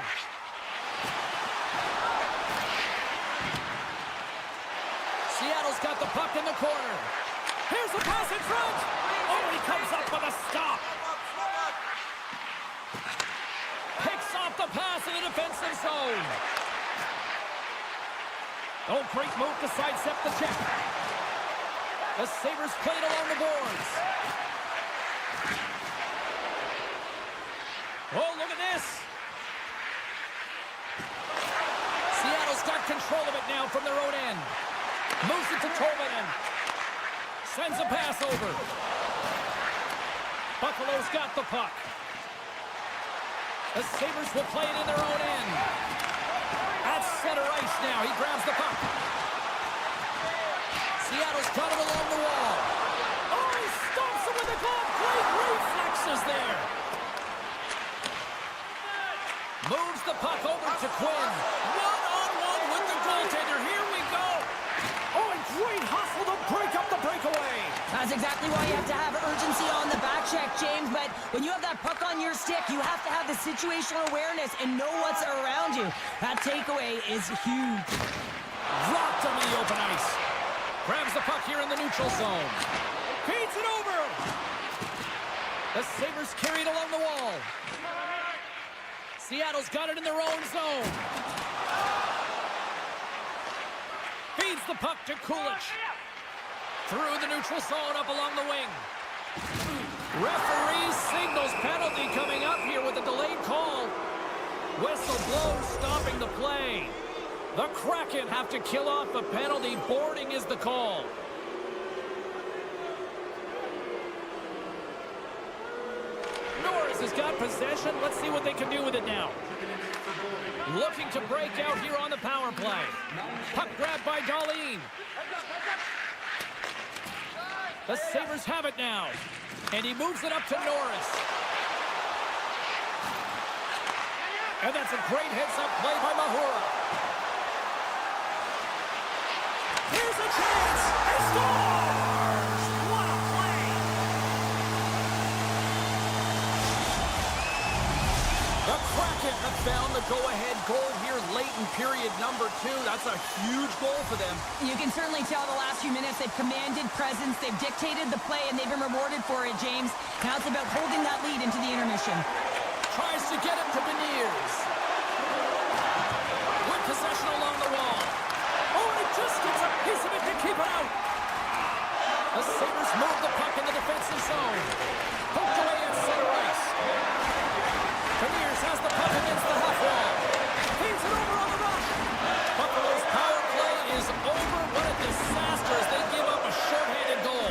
Seattle's got the puck in the corner. Here's the pass in front. Oh, and he comes up with a stop. Picks off the pass in the defensive zone. Oh, great move to sidestep the check. The Sabres played along the boards. Oh, look at this. Seattle's got control of it now from their own end. Moves it to Tolvanen. Sends a pass over. Buffalo's got the puck. The Sabres will play it in their own end. At center ice now. He grabs the puck. Seattle's got him along the wall. Oh, he stomps him with the glove. Great reflexes there. Moves the puck over to Quinn. One-on-one with the goaltender. Here we go. Oh, and great hustle to break up the breakaway. That's exactly why you have to have urgency on the back check, James. But when you have that puck on your stick, you have to have the situational awareness and know what's around you. That takeaway is huge. Dropped on the open ice. Grabs the puck here in the neutral zone. Feeds it over. The Sabres carry it along the wall. Seattle's got it in their own zone. Feeds the puck to Kulich. Through the neutral zone, up along the wing. Referee signals penalty coming up here with a delayed call. Whistle blows, stopping the play. The Kraken have to kill off the penalty. Boarding is the call. Norris has got possession. Let's see what they can do with it now. Looking to break out here on the power play. Puck grabbed by Darlene. The Sabres have it now. And he moves it up to Norris. And that's a great heads-up play by Mahura. Here's a chance. He scores! What a play! The Kraken have found the go-ahead goal here late in period number 2. That's a huge goal for them. You can certainly tell the last few minutes they've commanded presence, they've dictated the play, and they've been rewarded for it, James. Now it's about holding that lead into the intermission. Tries to get it to Beniers. With possession along the wall. Oh, and it just gets a piece of it to keep it out. The Sabres move the puck in the defensive zone. Poked away at center ice. Beniers has the puck against the half wall. Feeds it over on the rush. Buffalo's power play is over. What a disaster as they give up a shorthanded goal.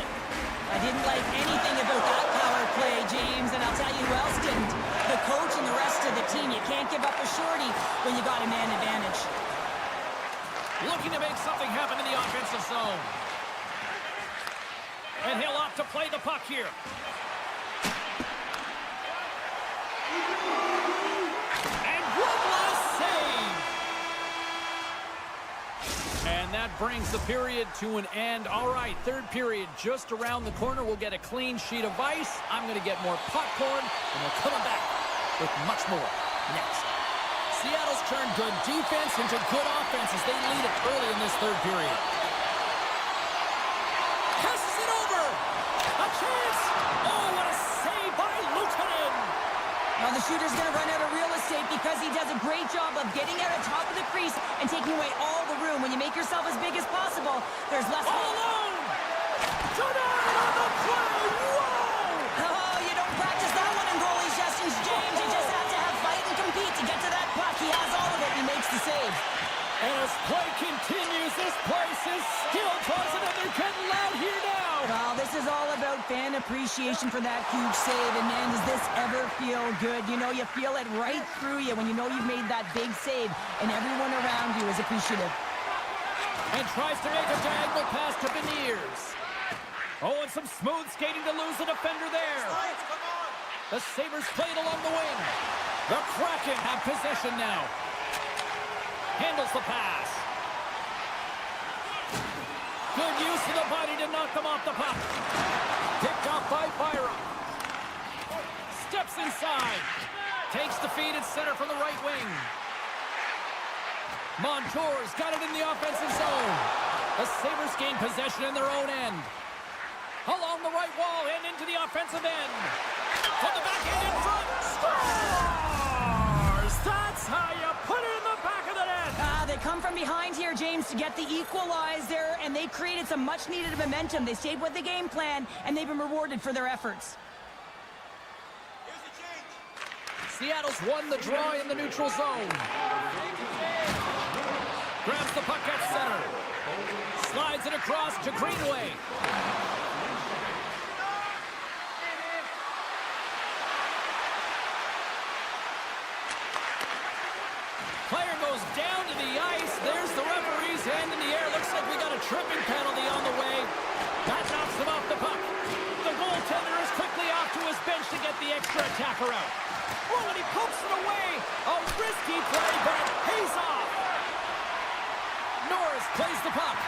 I didn't like anything about that power play, James, and I'll tell you who else didn't. The coach and the rest of the team. You can't give up a shorty when you got a man advantage. Looking to make something happen in the offensive zone. And he'll opt to play the puck here. And one last save. And that brings the period to an end. All right, third period just around the corner. We'll get a clean sheet of ice. I'm going to get more popcorn, and we're coming back with much more next. Seattle's turned good defense into good offense as they lead it early in this third period. Passes it over. A chance. Oh, what a save by Luukkonen. Now the shooter's going to run out of real estate because he does a great job of getting out on top of the crease and taking away all the room. When you make yourself as big as possible, there's less... All alone. Jordan on the play. Whoa. Oh, you don't practice that one in goalie sessions, James. You just have to have fight and compete to get to that puck. He has all of it. He makes the save. And as play continues, this place is still buzzing, and they're getting loud here now. Well, this is all about fan appreciation for that huge save. And, man, does this ever feel good? You know, you feel it right through you when you know you've made that big save, and everyone around you is appreciative. And tries to make a diagonal pass to Beniers. Oh, and some smooth skating to lose the defender there. The Sabres played along the wing. The Kraken have possession now. Handles the pass. Good use of the body to knock them off the puck. Picked off by Byram. Steps inside. Takes the feed at center from the right wing. Montour's got it in the offensive zone. The Sabres gain possession in their own end. Along the right wall and into the offensive end. From the back end in front. Scores! That's how you put it in the back of the net. They come from behind here, James, to get the equalizer, and they created some much-needed momentum. They stayed with the game plan, and they've been rewarded for their efforts. Seattle's won the draw in the neutral zone. Grabs the puck at center. Slides it across to Greenway. Player goes down to the ice. There's the referee's hand in the air. Looks like we got a tripping penalty on the way. That knocks him off the puck. The goaltender is quickly off to his bench to get the extra attacker out. Oh, and he pokes it away. A risky play, but it pays off. Norris plays the puck.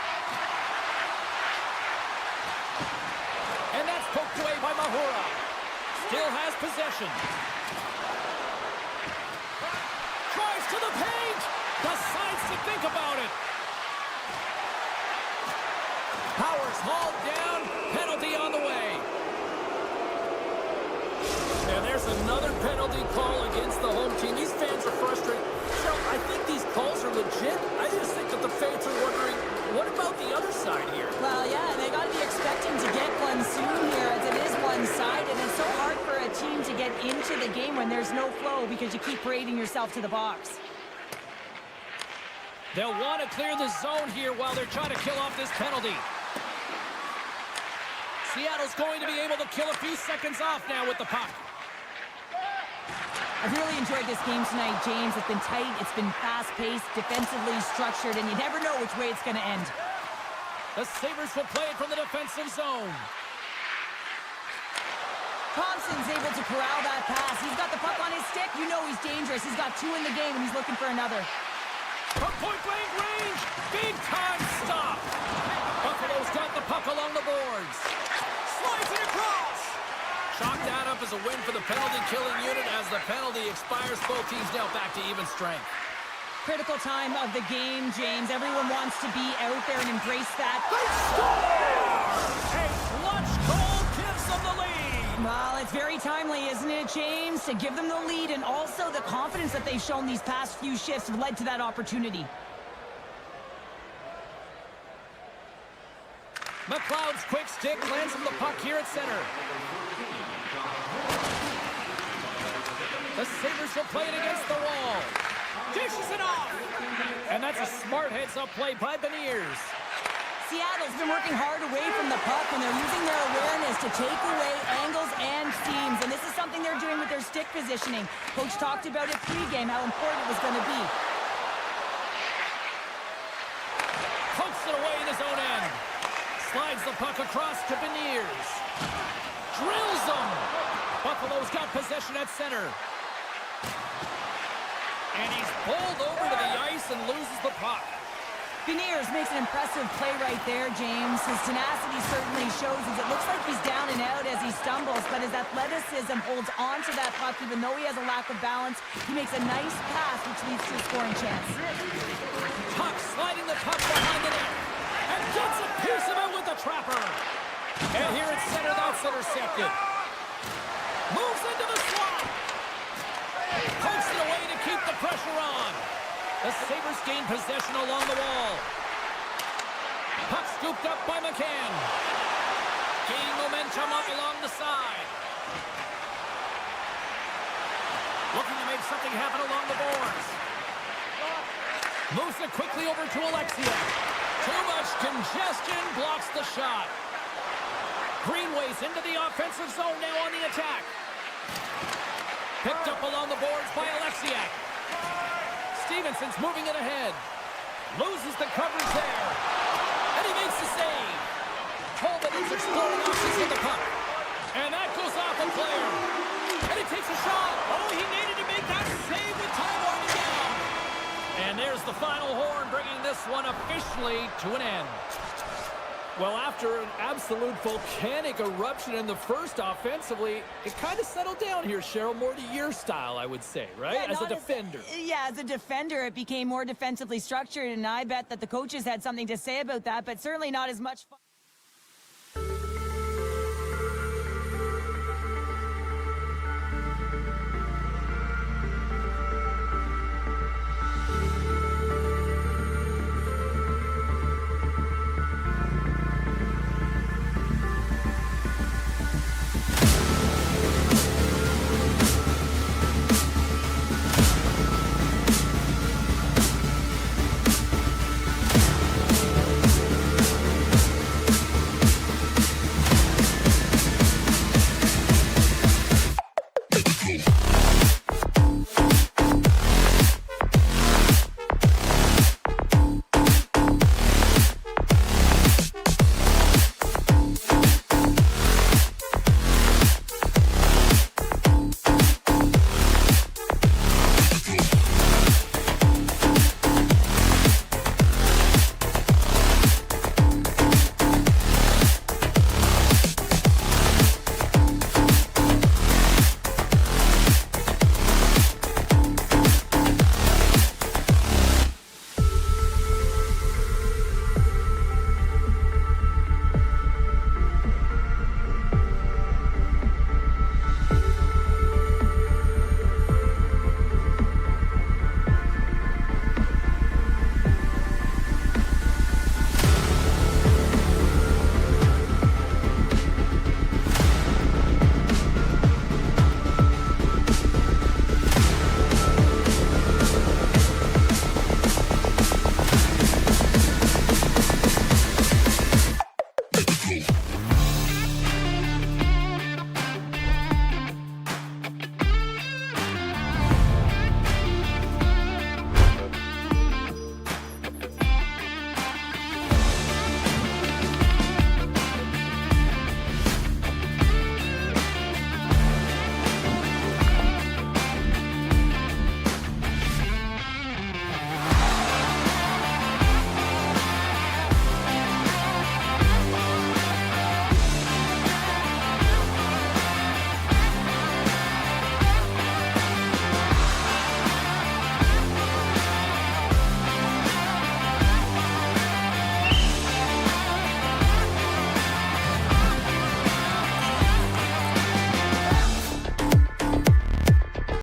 And that's poked away by Mahura. Still has possession. Tries to the paint. Decides to think about it. Powers hauled down. Penalty on the way. And there's another penalty call against the home team. These fans are frustrated. So I think these calls are legit. I just think that the fans are wondering, what about the other side here? Well, yeah, they got to be expecting to get one soon here, as it is one-sided. And it's so hard for a team to get into the game when there's no flow because you keep parading yourself to the box. They'll want to clear the zone here while they're trying to kill off this penalty. Seattle's going to be able to kill a few seconds off now with the puck. I've really enjoyed this game tonight, James. It's been tight, it's been fast-paced, defensively structured, and you never know which way it's going to end. The Sabres will play it from the defensive zone. Thompson's able to corral that pass. He's got the puck on his stick. You know he's dangerous. He's got 2 in the game, and he's looking for another. From point-blank range, big-time stop. Buffalo's got the puck along the boards. Slides it across. Chalk that up as a win for the penalty-killing unit as the penalty expires. Both teams now back to even strength. Critical time of the game, James. Everyone wants to be out there and embrace that. They score! A clutch goal gives them the lead. Well, it's very timely, isn't it, James? To give them the lead, and also the confidence that they've shown these past few shifts have led to that opportunity. McLeod's quick stick lands him the puck here at center. The Sabres will play it against the wall. Dishes it off. And that's a smart heads-up play by Beniers. Seattle's been working hard away from the puck, and they're using their awareness to take away angles and seams. And this is something they're doing with their stick positioning. Coach talked about it pregame, how important it was going to be. Pokes it away in his own end. Slides the puck across to Beniers. Drills them. Buffalo's got possession at center. And he's bowled over to the ice and loses the puck. Beniers makes an impressive play right there, James. His tenacity certainly shows as it looks like he's down and out as he stumbles, but his athleticism holds on to that puck even though he has a lack of balance. He makes a nice pass, which leads to a scoring chance. Tuck sliding the puck behind the net and gets a piece of it with the trapper. And here at center, that's intercepted. Moves into the slot. Pokes it away to keep the pressure on. The Sabres gain possession along the wall. Puck scooped up by McCann. Gaining momentum up along the side. Looking to make something happen along the boards. Moves it quickly over to Alexia. Too much congestion blocks the shot. Greenway's into the offensive zone now on the attack. Picked up along the boards by Alexiak. Stevenson's moving it ahead. Loses the coverage there. And he makes the save. Holman is exploring options with the puck. And that goes off a player. And he takes a shot. Oh, he needed to make that save with time winding down. And there's the final horn, bringing this one officially to an end. Well, after an absolute volcanic eruption in the first offensively, it kind of settled down here, Cheryl, more to your style, I would say, right? Yeah, as a defender. As a defender, it became more defensively structured, and I bet that the coaches had something to say about that, but certainly not as much fun.